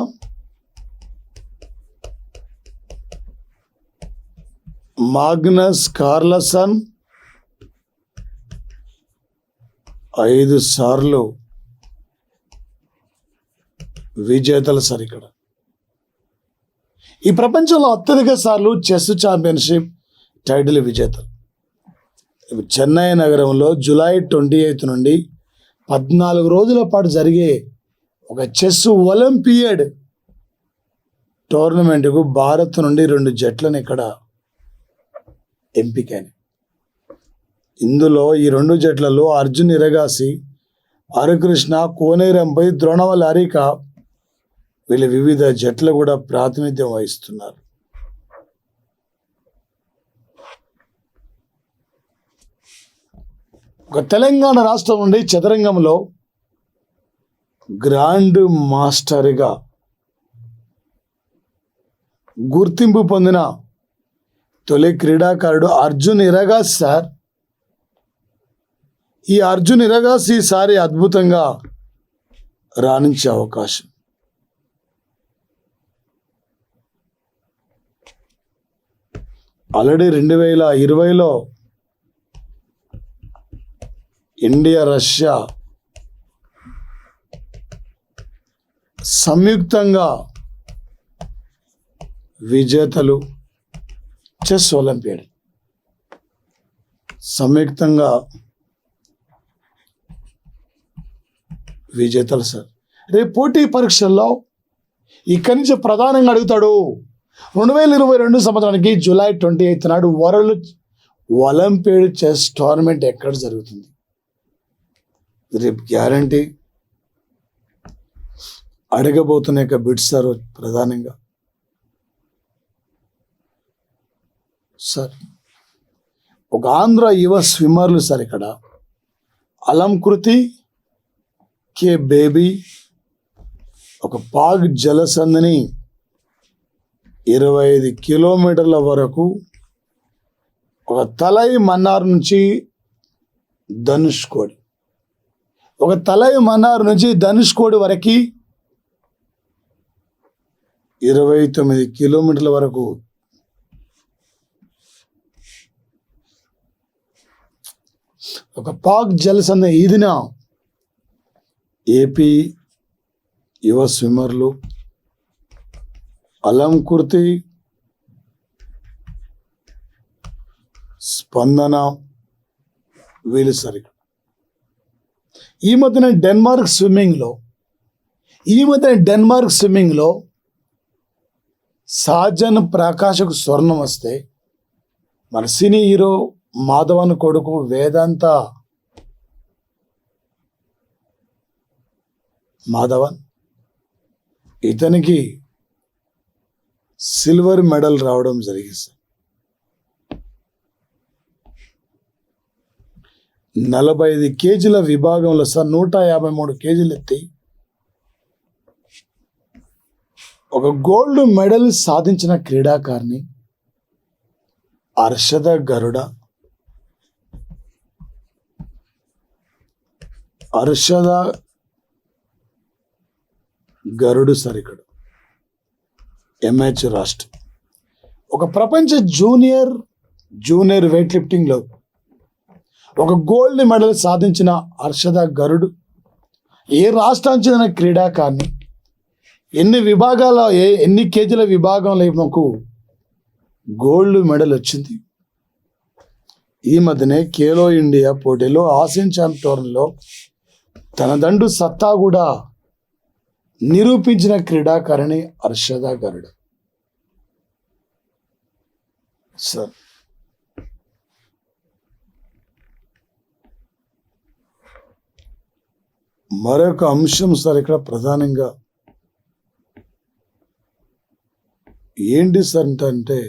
మాగ్నస్ కార్లసన్ 5 సార్లు విజేతలు సార్. ఇక్కడ ఈ ప్రపంచంలో అత్యధిక సార్లు చెస్ ఛాంపియన్షిప్ టైటిల్ విజేతలు. చెన్నై నగరంలో జూలై 28 నుండి 14 రోజుల పాటు జరిగే ఒక చెస్ ఒలింపియాడ్ టోర్నమెంట్కు భారత్ నుండి 2 జట్లను ఇక్కడ ఎంపికైన. ఇందులో ఈ 2 జట్లలో అర్జున్ ఇరగాసి, హరికృష్ణ, కోనేరంపై, ద్రోణవల్ హరిక వీళ్ళు వివిధ జట్లు కూడా ప్రాతినిధ్యం వహిస్తున్నారు. ఒక తెలంగాణ రాష్ట్రం నుండి చదరంగంలో గ్రాండ్ మాస్టర్గా గుర్తింపు పొందిన తొలి క్రీడాకారుడు అర్జున్ ఇరగాసి సార్. ఈ అర్జున్ ఇరగాసి ఈసారి అద్భుతంగా రాణించే అవకాశం. ఆల్రెడీ 2020లో ఇండియా రష్యా సంయుక్తంగా విజేతలు చెస్ ఒలింపియాడ్. సంయుక్తంగా విజేతలు సార్. రేపు పోటీ పరీక్షల్లో ఇక్కడి నుంచి ప్రధానంగా అడుగుతాడు 2022 సంవత్సరానికి జూలై 28 నాడు వరల్డ్ ఒలింపియాడ్ చెస్ టోర్నమెంట్ ఎక్కడ జరుగుతుంది. రేపు గ్యారంటీ అడగబోతున్న యొక్క బిట్స్ సార్ ప్రధానంగా. సార్ ఒక ఆంధ్ర యువ స్విమ్మర్లు సార్ ఇక్కడ అలంకృతి కే బేబీ ఒక పాక్ జలసంధిని 25 కిలోమీటర్ల వరకు ఒక తలై మన్నార్ నుంచి ధనుష్కోడి, ఒక తలై మన్నార్ నుంచి ధనుష్కోడి వరకు 29 కిలోమీటర్ల వరకు ఒక పాక్ జలసంధి ఈదిన ఏపీ యువ స్విమ్మర్లు అలంకృతి, స్పందన వీళ్ళు సరి. ఈ మధ్యన డెన్మార్క్ స్విమ్మింగ్లో సాజన్ ప్రకాష్కు స్వర్ణం వస్తే మన సినీ హీరో మాధవన్ కొడుకు వేదాంత మాధవన్ ఇతనికి సిల్వర్ మెడల్ రావడం జరిగింది. 45 కేజీల విభాగంలో సార్ 153 కేజీలు ఎత్తి ఒక గోల్డ్ మెడల్ సాధించిన క్రీడాకారిణి హర్షద గరుడు సార్ ఇక్కడ ఎంహెచ్ రాష్ట్రం. ఒక ప్రపంచ జూనియర్ వెయిట్ లిఫ్టింగ్లో ఒక గోల్డ్ మెడల్ సాధించిన హర్షద గరుడు ఏ రాష్ట్రానికి చెందిన క్రీడాకారిణి, ఎన్ని కేజీల విభాగంలో మాకు గోల్డ్ మెడల్ వచ్చింది. ఈ మధ్యనే ఖేలో ఇండియా పోటీలో ఆసియన్ ఛాంపియన్లో తన దండు సత్తా కూడా నిరూపించిన క్రీడాకారిణి హర్షద గరుడు సార్. మరొక అంశం సార్ ఇక్కడ ప్రధానంగా ఏంటి సార్ అంటే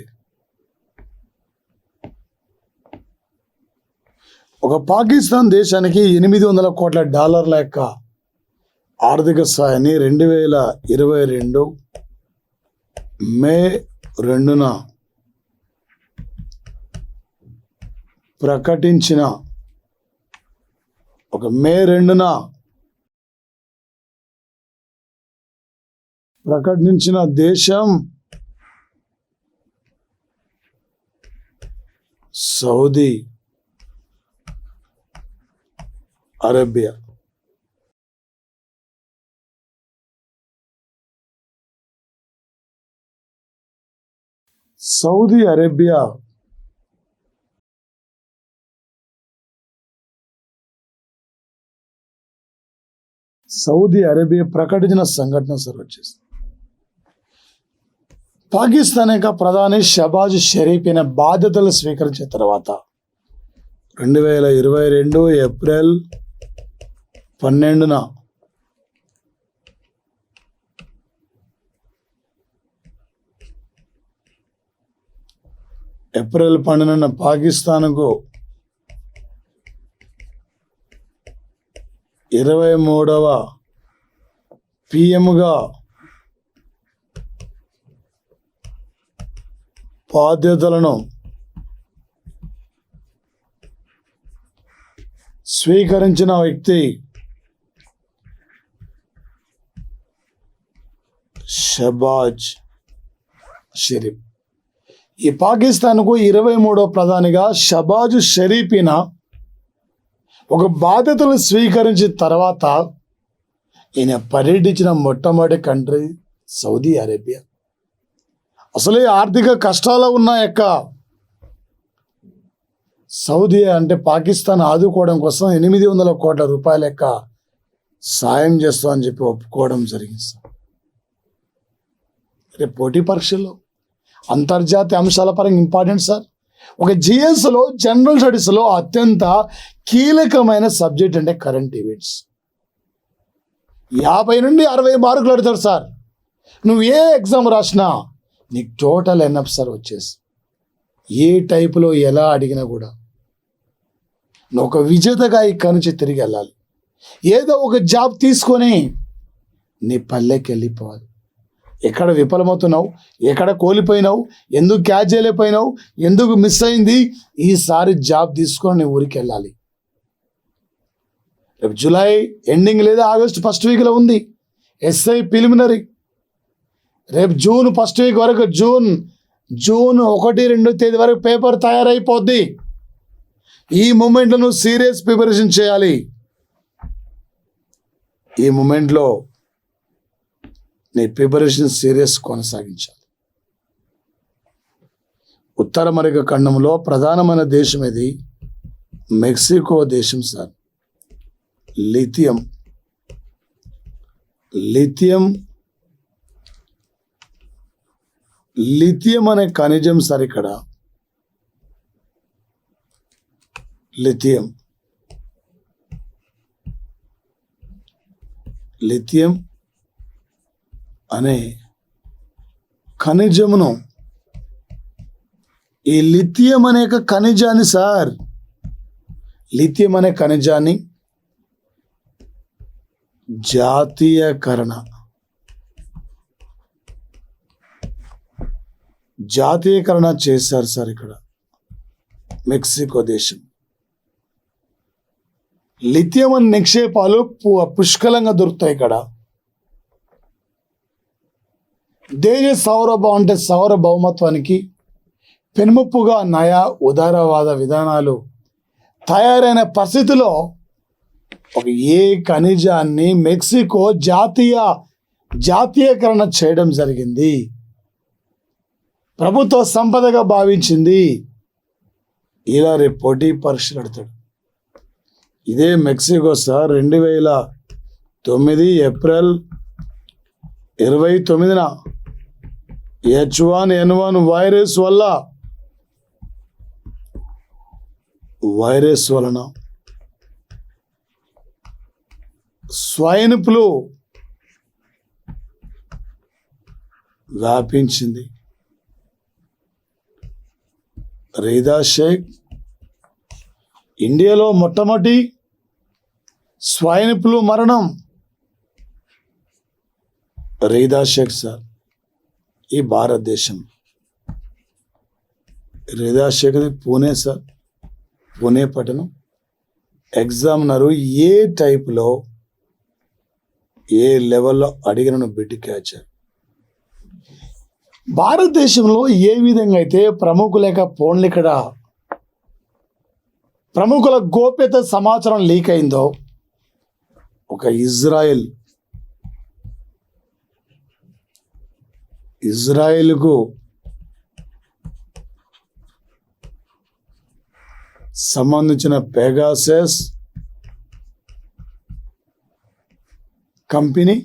ఒక పాకిస్తాన్ దేశానికి $800 కోట్ల యొక్క ఆర్థిక సాయాన్ని 2022 మే 2న ప్రకటించిన దేశం సౌదీ అరేబియా. సౌదీ అరేబియా ప్రకటించిన సంఘటన సార్ వచ్చేసి పాకిస్తాన్ యొక్క ప్రధాని షహబాజ్ షరీఫ్ అయిన బాధ్యతలు స్వీకరించిన తర్వాత 2022 ఏప్రిల్ 12న పాకిస్తాన్కు 23వ పిఎంగా బాధ్యతలను స్వీకరించిన వ్యక్తి షహబాజ్ షరీఫ్. ఈ పాకిస్తాన్కు 23వ ప్రధానిగా షహబాజ్ షరీఫ్ ఒక బాధ్యతలు స్వీకరించిన తర్వాత ఈయన పర్యటించిన మొట్టమొదటి కంట్రీ సౌదీ అరేబియా. అసలే ఆర్థిక కష్టాలు ఉన్న యొక్క సౌదీ అంటే పాకిస్తాన్ ఆదుకోవడం కోసం 800 కోట్ల రూపాయల యొక్క సాయం చేస్తామని చెప్పి ఒప్పుకోవడం జరిగింది సార్. రేపు పోటీ పరీక్షల్లో అంతర్జాతీయ అంశాల పరంగా ఇంపార్టెంట్ సార్. ఒక జిఎస్లో జనరల్ స్టడీస్లో అత్యంత కీలకమైన సబ్జెక్ట్ అంటే కరెంట్ ఈవెంట్స్. 50 నుండి 60 మార్కులు అడుగుతారు సార్. నువ్వు ఏ ఎగ్జామ్ రాసినా నీకు టోటల్ ఎన్ఎఫ్ సార్ వచ్చేసి ఏ టైపులో ఎలా అడిగినా కూడా నువ్వు ఒక విజేతగా ఇక్కడి నుంచి తిరిగి వెళ్ళాలి. ఏదో ఒక జాబ్ తీసుకొని నీ పల్లెకి వెళ్ళిపోవాలి. ఎక్కడ విఫలమవుతున్నావు, ఎక్కడ కోల్పోయినావు, ఎందుకు క్యాచ్ చేయలేకపోయినావు, ఎందుకు మిస్ అయింది, ఈసారి జాబ్ తీసుకొని నీ ఊరికి వెళ్ళాలి. రేపు జూలై ఎండింగ్ లేదా ఆగస్టు ఫస్ట్ వీక్లో ఉంది ఎస్ఐ ప్రిలిమినరీ. రేపు జూన్ ఫస్ట్ వీక్ వరకు జూన్ 1-2 తేదీ వరకు పేపర్ తయారైపోద్ది. ఈ మూమెంట్లో నువ్వు సీరియస్ ప్రిపరేషన్ చేయాలి. ఈ మూమెంట్లో నీ ప్రిపరేషన్ సీరియస్ కొనసాగించాలి. ఉత్తర అమెరికా ఖండంలో ప్రధానమైన దేశం ఇది మెక్సికో దేశం సార్. లిథియం అనే ఖనిజం సార్. ఇక్కడ లిథియం అనే ఖనిజమును, ఈ లిథియం అనే ఖనిజాన్ని సార్, లిథియం అనే ఖనిజాన్ని జాతీయకరణ చేశారు సార్ ఇక్కడ మెక్సికో దేశం. లిథియం అనే నిక్షేపాలు పుష్కలంగా దొరుకుతాయి ఇక్కడ. దేశ సౌర భౌమత్వానికి పెనుముప్పుగా నయా ఉదారవాద విధానాలు తయారైన పరిస్థితిలో ఒక ఏ ఖనిజాన్ని మెక్సికో జాతీయకరణ చేయడం జరిగింది. ప్రభుత్వ సంపదగా భావించింది. ఇలా రేపు పోటీ పరీక్షలు పెడతాడు. ఇదే మెక్సికో సార్ 2009 ఏప్రిల్ 29న H1N1 వైరస్ వలన స్వైన్ ఫ్లూ వ్యాపించింది. రీదా షేక్ ఇండియాలో మొట్టమొదటి స్వైన్ ఫ్లూ మరణం రీదా షేక్ సార్. ఈ భారతదేశం రీదా షేక్ పూణే సార్, పూణే పట్టణం. ఎగ్జామినరు ఏ టైప్లో ఏ లెవెల్లో అడిగిన బిడ్డ క్యాచర్. భారతదేశంలో ఏ విధంగా అయితే ప్రముఖుల యొక్క ఫోన్లు ఇక్కడ ప్రముఖుల గోప్యత సమాచారం లీక్ అయిందో, ఒక ఇజ్రాయెల్కు సంబంధించిన పెగాసస్ కంపెనీ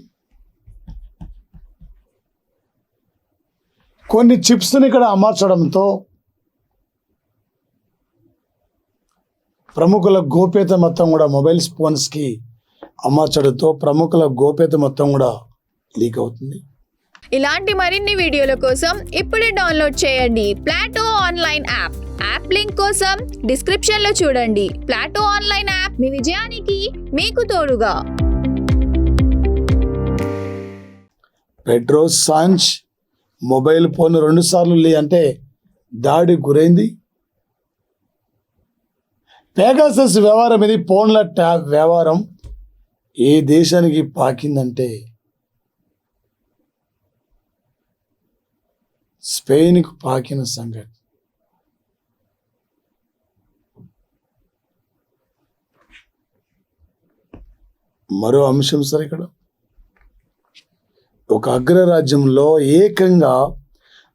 కొన్ని చిప్స్ని ఇక్కడ అమర్చడంతో ప్రముఖుల గోప్యత మొత్తం కూడా మొబైల్ ఫోన్స్కి అమర్చడంతో ప్రముఖుల గోప్యత మొత్తం కూడా లీక్ అవుతుంది. ఇలాంటి మరిన్ని వీడియోల కోసం ఇప్పుడే డౌన్లోడ్ చేయండి Plato online app. App link కోసం డిస్క్రిప్షన్లో చూడండి. ప్లాటో ఆన్లైన్ యాప్ మీ విజయానికి మీకు తోడుగా. పెడ్రో సాంచ్ మొబైల్ ఫోన్ 2 సార్లు అంటే దాడి గురైంది. పెగాసస్ వ్యవహారం ఇది ఫోన్ల వ్యవహారం ఏ దేశానికి పాకిందంటే స్పెయిన్కు పాకిన సంగతి. మరో అంశం సార్ ఇక్కడ ఒక అగ్రరాజ్యంలో ఏకంగా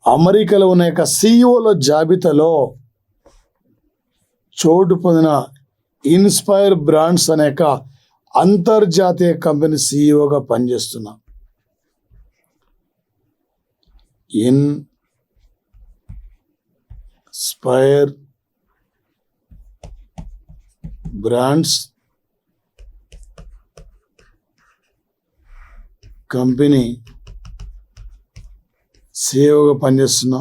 అమెరికాలో ఉన్న యొక్క సిఇఓల జాబితాలో చోటు పొందిన ఇన్స్పైర్ బ్రాండ్స్ అనే ఒక అంతర్జాతీయ కంపెనీ సిఇఓగా పనిచేస్తున్నా. ఇన్స్పైర్ బ్రాండ్స్ కంపెనీ సిఇఓగా పనిచేస్తున్నా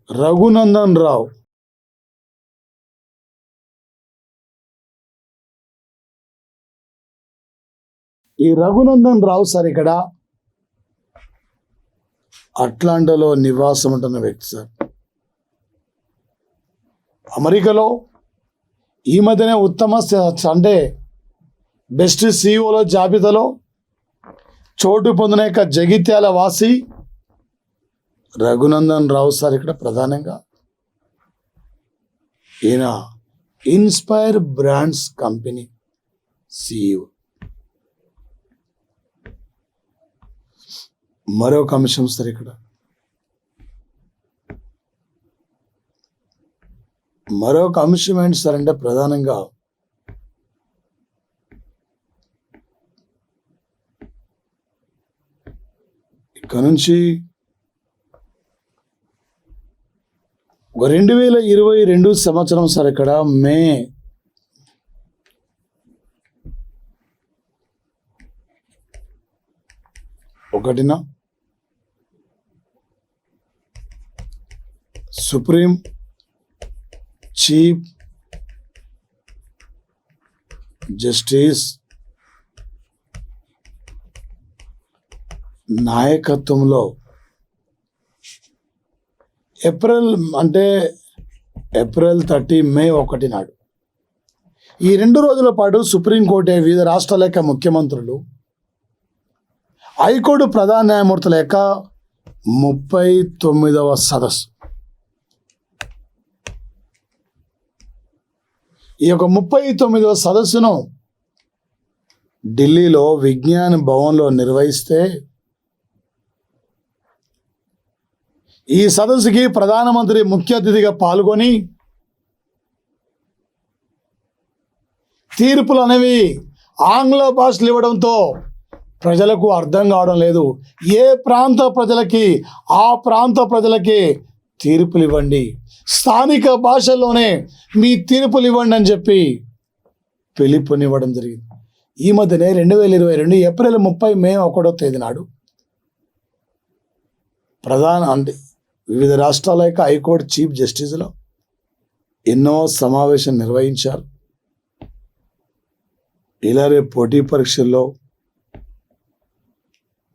రఘునందన్ రావు. ఈ రఘునందన్ రావు సార్ ఇక్కడ అట్లాంటాలో నివాసం ఉంటున్న వ్యక్తి సార్. అమెరికాలో ఈ మధ్యనే ఉత్తమ అంటే బెస్ట్ సిఇఓల జాబితాలో చోటు పొందిన యొక్క జగిత్యాల వాసి రఘునందన్ రావు సార్ ఇక్కడ ప్రధానంగా. ఈయన ఇన్స్పైర్ బ్రాండ్స్ కంపెనీ సిఇఓ. మరొక అంశం సార్ ఇక్కడ మరొక అంశం ఏంటి సార్ అంటే ప్రధానంగా ఇక్కడ నుంచి 2022 సంవత్సరం సార్ ఇక్కడ మే 1న సుప్రీం చీఫ్ జస్టిస్ నాయకత్వంలో ఏప్రిల్ 30 మే 1 నాడు ఈ 2 రోజుల పాటు సుప్రీంకోర్టు వివిధ రాష్ట్రాల యొక్క ముఖ్యమంత్రులు, హైకోర్టు ప్రధాన న్యాయమూర్తుల యొక్క 39వ సదస్సు. ఈ యొక్క 39వ సదస్సును ఢిల్లీలో విజ్ఞాన్ భవన్లో నిర్వహిస్తే ఈ సదస్సుకి ప్రధానమంత్రి ముఖ్య అతిథిగా పాల్గొని తీర్పులు అనేవి ఆంగ్ల భాషలు ఇవ్వడంతో ప్రజలకు అర్థం కావడం లేదు. ఏ ప్రాంత ప్రజలకి ఆ ప్రాంత ప్రజలకి తీర్పులు ఇవ్వండి, స్థానిక భాషల్లోనే మీ తీర్పులు ఇవ్వండి అని చెప్పి పిలుపునివ్వడం జరిగింది. ఈ మధ్యనే 2022 ఏప్రిల్ 30 మే 1 నాడు వివిధ రాష్ట్రాల యొక్క హైకోర్టు చీఫ్ జస్టిస్లో ఎన్నో సమావేశం నిర్వహించారు. ఇలా రేపు పోటీ పరీక్షల్లో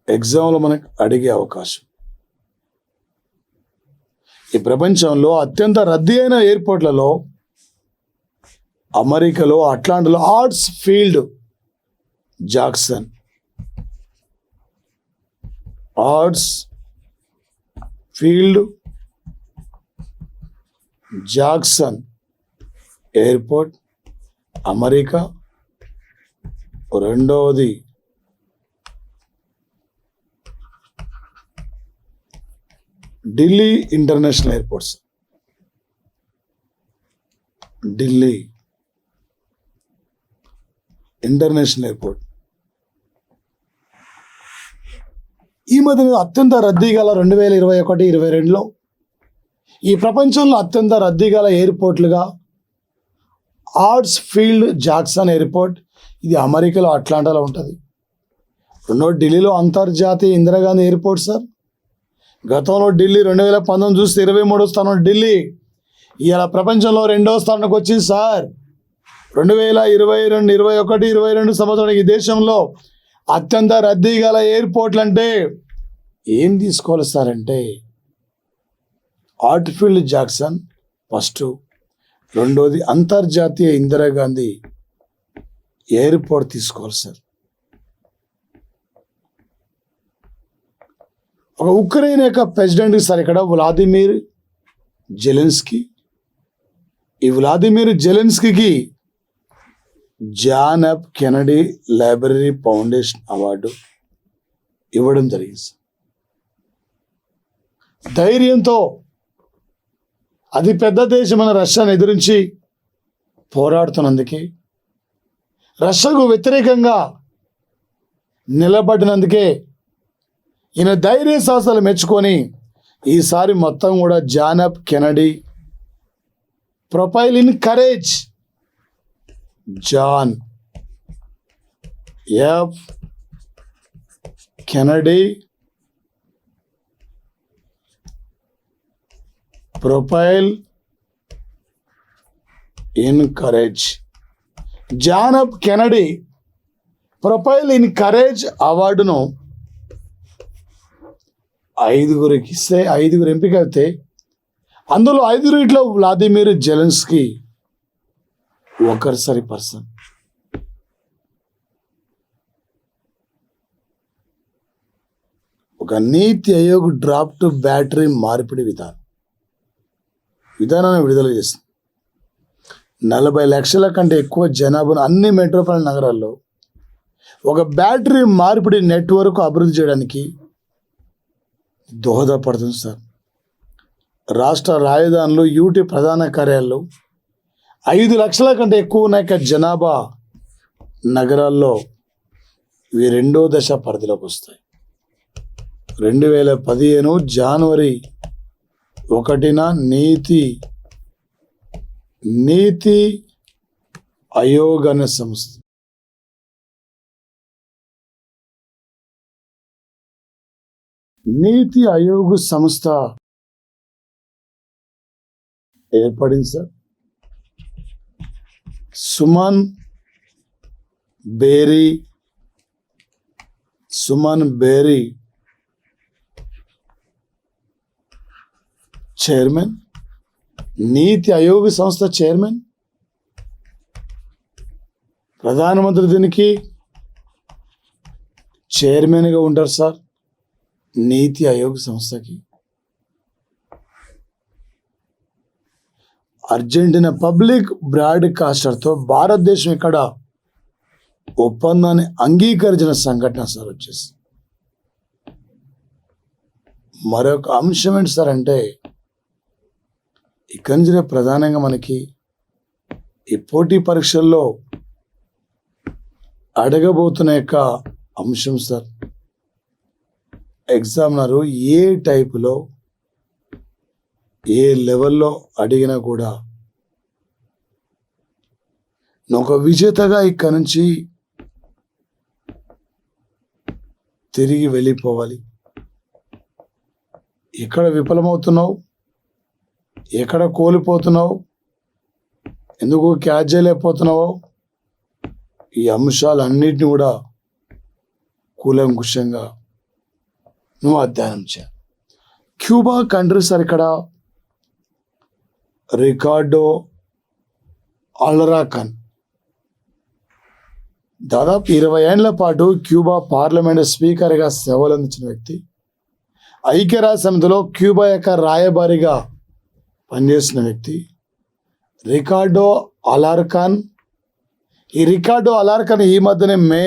ఎగ్జామ్లో మనకు అడిగే అవకాశం. ఈ ప్రపంచంలో అత్యంత రద్దీ అయిన ఎయిర్పోర్ట్లలో అమెరికాలో అట్లాంటాలో Hartsfield Jackson airport America. రెండవది Delhi international airports. Delhi international airport ఈ మధ్య అత్యంత రద్దీ గల 2021-22లో ఈ ప్రపంచంలో అత్యంత రద్దీ గల ఎయిర్పోర్ట్లుగా ఆర్ట్స్ ఫీల్డ్ జాక్సన్ ఎయిర్పోర్ట్, ఇది అమెరికాలో అట్లాంటాలో ఉంటుంది. రెండో ఢిల్లీలో అంతర్జాతీయ ఇందిరాగాంధీ ఎయిర్పోర్ట్ సార్. గతంలో ఢిల్లీ 2019 చూస్తే 23వ స్థానం ఢిల్లీ, ఇవాళ ప్రపంచంలో 2వ స్థానానికి వచ్చింది సార్. 2022, 21, 22 సంవత్సరానికి ఈ దేశంలో అత్యంత రద్దీ గల ఎయిర్పోర్ట్లు అంటే ఏం తీసుకోవాలి సార్ అంటే ఆర్ట్ఫీల్డ్ జాక్సన్ ఫస్ట్, రెండోది అంతర్జాతీయ ఇందిరాగాంధీ ఎయిర్పోర్ట్ తీసుకోవాలి సార్. ఒక ఉక్రెయిన్ యొక్క ప్రెసిడెంట్ సార్ ఇక్కడ వ్లాదిమిర్ జెలెన్స్కీ. ఈ వ్లాదిమిర్ జెలెన్స్కీకి John F Kennedy library foundation award ఇవ్వడం జరిగింది సార్. ధైర్యంతో అతి పెద్ద దేశమైన రష్యాను ఎదిరించి పోరాడుతున్నందుకే, రష్యాకు వ్యతిరేకంగా నిలబడినందుకే ఈయన ధైర్య సాహసాలు మెచ్చుకొని ఈసారి మొత్తం కూడా John F Kennedy profile in courage, John F Kennedy profile in courage, John F Kennedy profile in courage అవార్డును 5గురికి ఇస్తే 5గురు ఎంపిక అయితే అందులో 5 వ్లాదిమిర్ జెలెన్స్కీ ఒకరిసరి పర్సన్. ఒక నీతి ఆయోగ్ డ్రాఫ్ట్ బ్యాటరీ మార్పిడి విధానాన్ని విడుదల చేసింది. 40 లక్షల కంటే ఎక్కువ జనాభాను అన్ని మెట్రోపాలిటన్ నగరాల్లో ఒక బ్యాటరీ మార్పిడి నెట్వర్క్ అభివృద్ధి చేయడానికి దోహదపడుతుంది సార్. రాష్ట్ర రాజధానులు, యూటీ ప్రధాన కార్యాలయాలు 5 లక్షల కంటే ఎక్కువ ఉన్న జనాభా నగరాల్లో ఇవి 2వ దశ పరిధిలోకి వస్తాయి. 2015 జనవరి 1న నీతి ఆయోగ్ అనే సంస్థ నీతి ఆయోగ్ సంస్థ ఏర్పడింది సార్. సుమన్ బేరీ చైర్మన్, నీతి ఆయోగ్ సంస్థ చైర్మన్. ప్రధానమంత్రి దీనికి చైర్మన్గా ఉంటారు సార్ నీతి ఆయోగ్ సంస్థకి. అర్జెంటీనా పబ్లిక్ బ్రాడ్కాస్టర్తో భారతదేశం ఇక్కడ ఒప్పందాన్ని అంగీకరించిన సంఘటన సార్ వచ్చేసి. మరొక అంశం ఏంటి సార్ అంటే, ఇక్కడి నుంచి ప్రధానంగా మనకి ఈ పోటీ పరీక్షల్లో అడగబోతున్న యొక్క అంశం సార్, ఎగ్జామినరు ఏ టైపులో ఏ లెవెల్లో అడిగినా కూడా నువ్వు ఒక విజేతగా ఇక్కడి నుంచి తిరిగి వెళ్ళిపోవాలి. ఎక్కడ విఫలమవుతున్నావు, ఎక్కడ కోల్పోతున్నావు, ఎందుకు క్యాచ్ చేయలేకపోతున్నావో ఈ అంశాలన్నిటిని కూడా కూలంకుషంగా నువ్వు అధ్యయనం చేయాలి. క్యూబా కంట్రీ సార్, ఇక్కడ రికార్డో అలరాకన్ దాదాపు 20 ఏళ్ల పాటు క్యూబా పార్లమెంట్ స్పీకర్గా సేవలు అందించిన వ్యక్తి. ఐక్యరాజ్య సమితిలో క్యూబా యొక్క రాయబారిగా పనిచేసిన వ్యక్తి రికార్డో అలార్కాన్. ఈ రికార్డో అలార్కాన్ ఈ మధ్యనే మే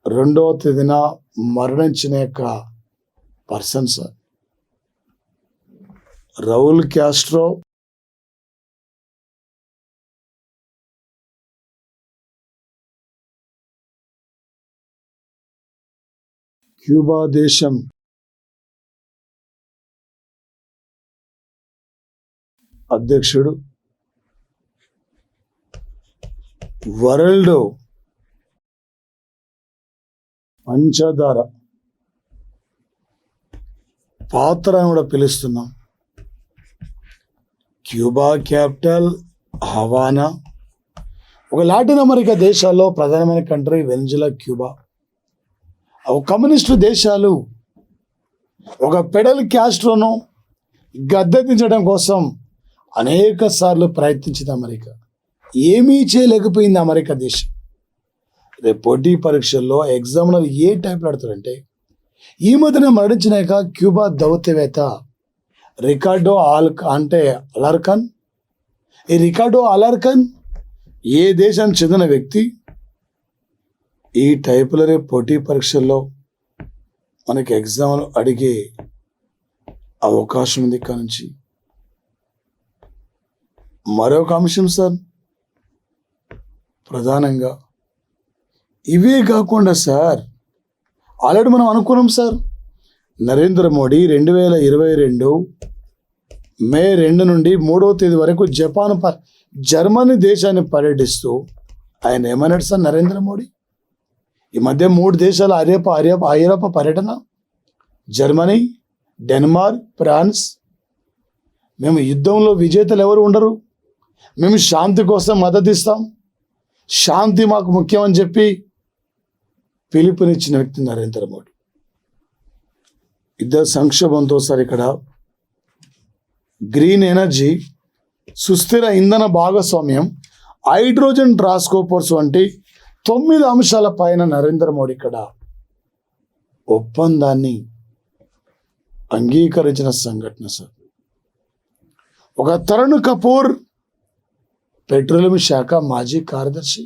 2వ తేదీన మరణించిన యొక్క person sir. Raul Castro, Cuba దేశం అధ్యక్షుడు, వరల్డ్ పంచదార పాత్ర అని కూడా పిలుస్తున్నాం. Cuba capital Havana. ఒక లాటిన్ అమెరికా దేశాల్లో ప్రధానమైన కంట్రీ వెనిజులా, క్యూబా. ఒక కమ్యూనిస్టు దేశాలు ఒక పెడల్ క్యాస్ట్రోను గద్దెదించడం కోసం అనేక సార్లు ప్రయత్నించింది అమెరికా. ఏమీ చేయలేకపోయింది అమెరికా దేశం. రేపు పోటీ పరీక్షల్లో ఎగ్జామినర్ ఏ టైప్లో ఆడతారంటే, ఈ మధ్యన మరణించినాక క్యూబా దౌత్యవేత్త రికార్డో అలార్కాన్. ఈ రికార్డో అలార్కాన్ ఏ దేశానికి చెందిన వ్యక్తి? ఈ టైపులో రేపు పోటీ పరీక్షల్లో మనకి ఎగ్జామ్లు అడిగే అవకాశం ఉంది ఇక్కడ నుంచి. మరొక అంశం సార్, ప్రధానంగా ఇవే కాకుండా సార్, ఆల్రెడీ మనం అనుకున్నాం సార్, నరేంద్ర మోడీ 2022 మే 2 నుండి 3వ తేదీ వరకు జర్మనీ దేశాన్ని పర్యటిస్తూ ఆయన ఏమన్నాడు సార్ నరేంద్ర మోడీ? ఈ మధ్య 3 దేశాల ఐరోపా పర్యటన, జర్మనీ, డెన్మార్క్, ఫ్రాన్స్. మేము యుద్ధంలో విజేతలు ఎవరు ఉండరు, మేము శాంతి కోసం మద్దతు ఇస్తాం, శాంతి మాకు ముఖ్యం అని చెప్పి పిలుపునిచ్చిన వ్యక్తి నరేంద్ర మోడీ. యుద్ధ సంక్షోభంతో సార్ ఇక్కడ గ్రీన్ ఎనర్జీ, సుస్థిర ఇంధన భాగస్వామ్యం, హైడ్రోజన్ ట్రాన్స్పోర్ట్స్ వంటి 9 అంశాల పైన నరేంద్ర మోడీ ఇక్కడ ఒప్పందాన్ని అంగీకరించిన సంఘటన సార్. ఒక తరుణ్ కపూర్, పెట్రోలియం శాఖ మాజీ కార్యదర్శి,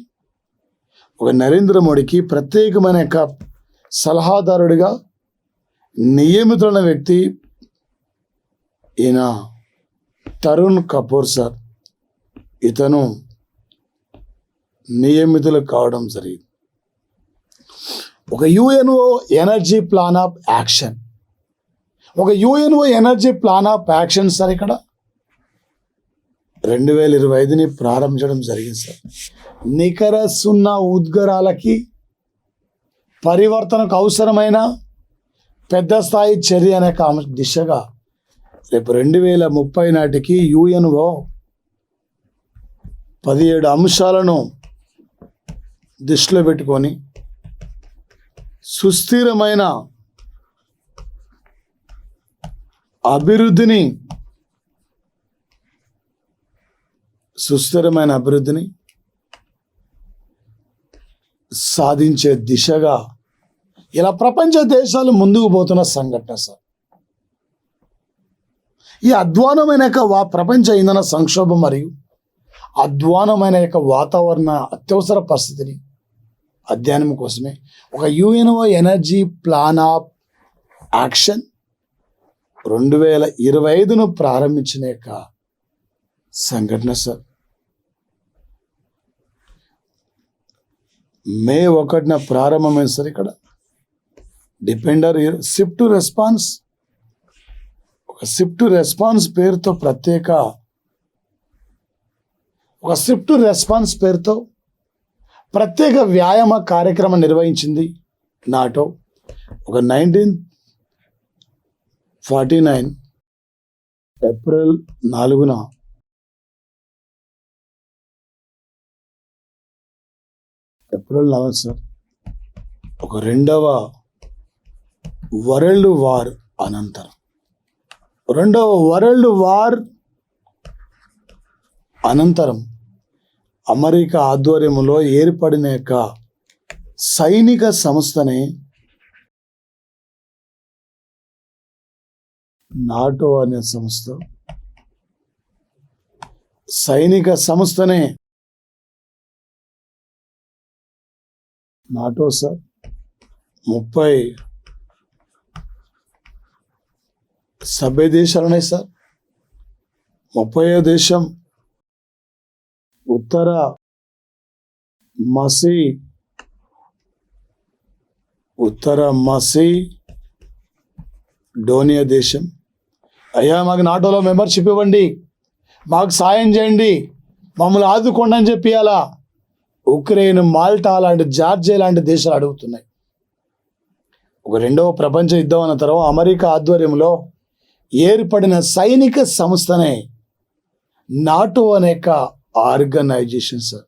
ఒక నరేంద్ర మోడీకి ప్రత్యేకమైన యొక్క సలహాదారుడిగా నియమితులైన వ్యక్తి ఈయన తరుణ్ కపూర్ సార్. ఇతను నియమితులు కావడం జరిగింది. ఒక UNO energy plan of action, ఒక UNO energy plan of action sir ఇక్కడ 2025ని ప్రారంభించడం జరిగింది సార్. నికర సున్నా ఉద్గారాలకి పరివర్తనకు అవసరమైన పెద్ద స్థాయి చర్య అనే దిశగా రేపు 2030 నాటికి యుఎన్ఓ 17 అంశాలను దృష్టిలో పెట్టుకొని సుస్థిరమైన అభివృద్ధిని సాధించే దిశగా ఇలా ప్రపంచ దేశాలు ముందుకు పోతున్న సంఘటన సార్. ఈ అధ్వానమైన ప్రపంచ ఇంధన సంక్షోభం మరియు అధ్వానమైన వాతావరణ అత్యవసర పరిస్థితిని అధ్యయనం కోసమే ఒక UNO energy plan of action 2025ను ప్రారంభించిన సంఘటన సార్. మే 1న ప్రారంభమైంది సార్. ఇక్కడ డిపెండర్ షిఫ్ట్ రెస్పాన్స్, ఒక షిఫ్ట్ రెస్పాన్స్ పేరుతో ప్రత్యేక వ్యాయామ కార్యక్రమం నిర్వహించింది నాటో. ఒక 1949 ఏప్రిల్ 4న సార్ ఒక 2వ వరల్డ్ వార్ అనంతరం, 2వ వరల్డ్ వార్ అనంతరం అమెరికా ఆధ్వర్యంలో ఏర్పడిన సైనిక సంస్థనే నాటో అనే సంస్థ. సైనిక సంస్థనే నాటో సార్. 30 సభ్య దేశాలు ఉన్నాయి సార్. 30వ దేశం ఉత్తర మసిడోనియా దేశం. అయ్యా మాకు నాటోలో మెంబర్షిప్ ఇవ్వండి, మాకు సాయం చేయండి, మమ్మల్ని ఆదుకోండి అని చెప్పి అలా ఉక్రెయిన్, మాల్టా లాంటి, జార్జియా లాంటి దేశాలు అడుగుతున్నాయి. ఒక 2వ ప్రపంచ యుద్ధం అనంతరం అమెరికా ఆధ్వర్యంలో ఏర్పడిన సైనిక సంస్థనే నాటో అనే ఆర్గనైజేషన్ సార్.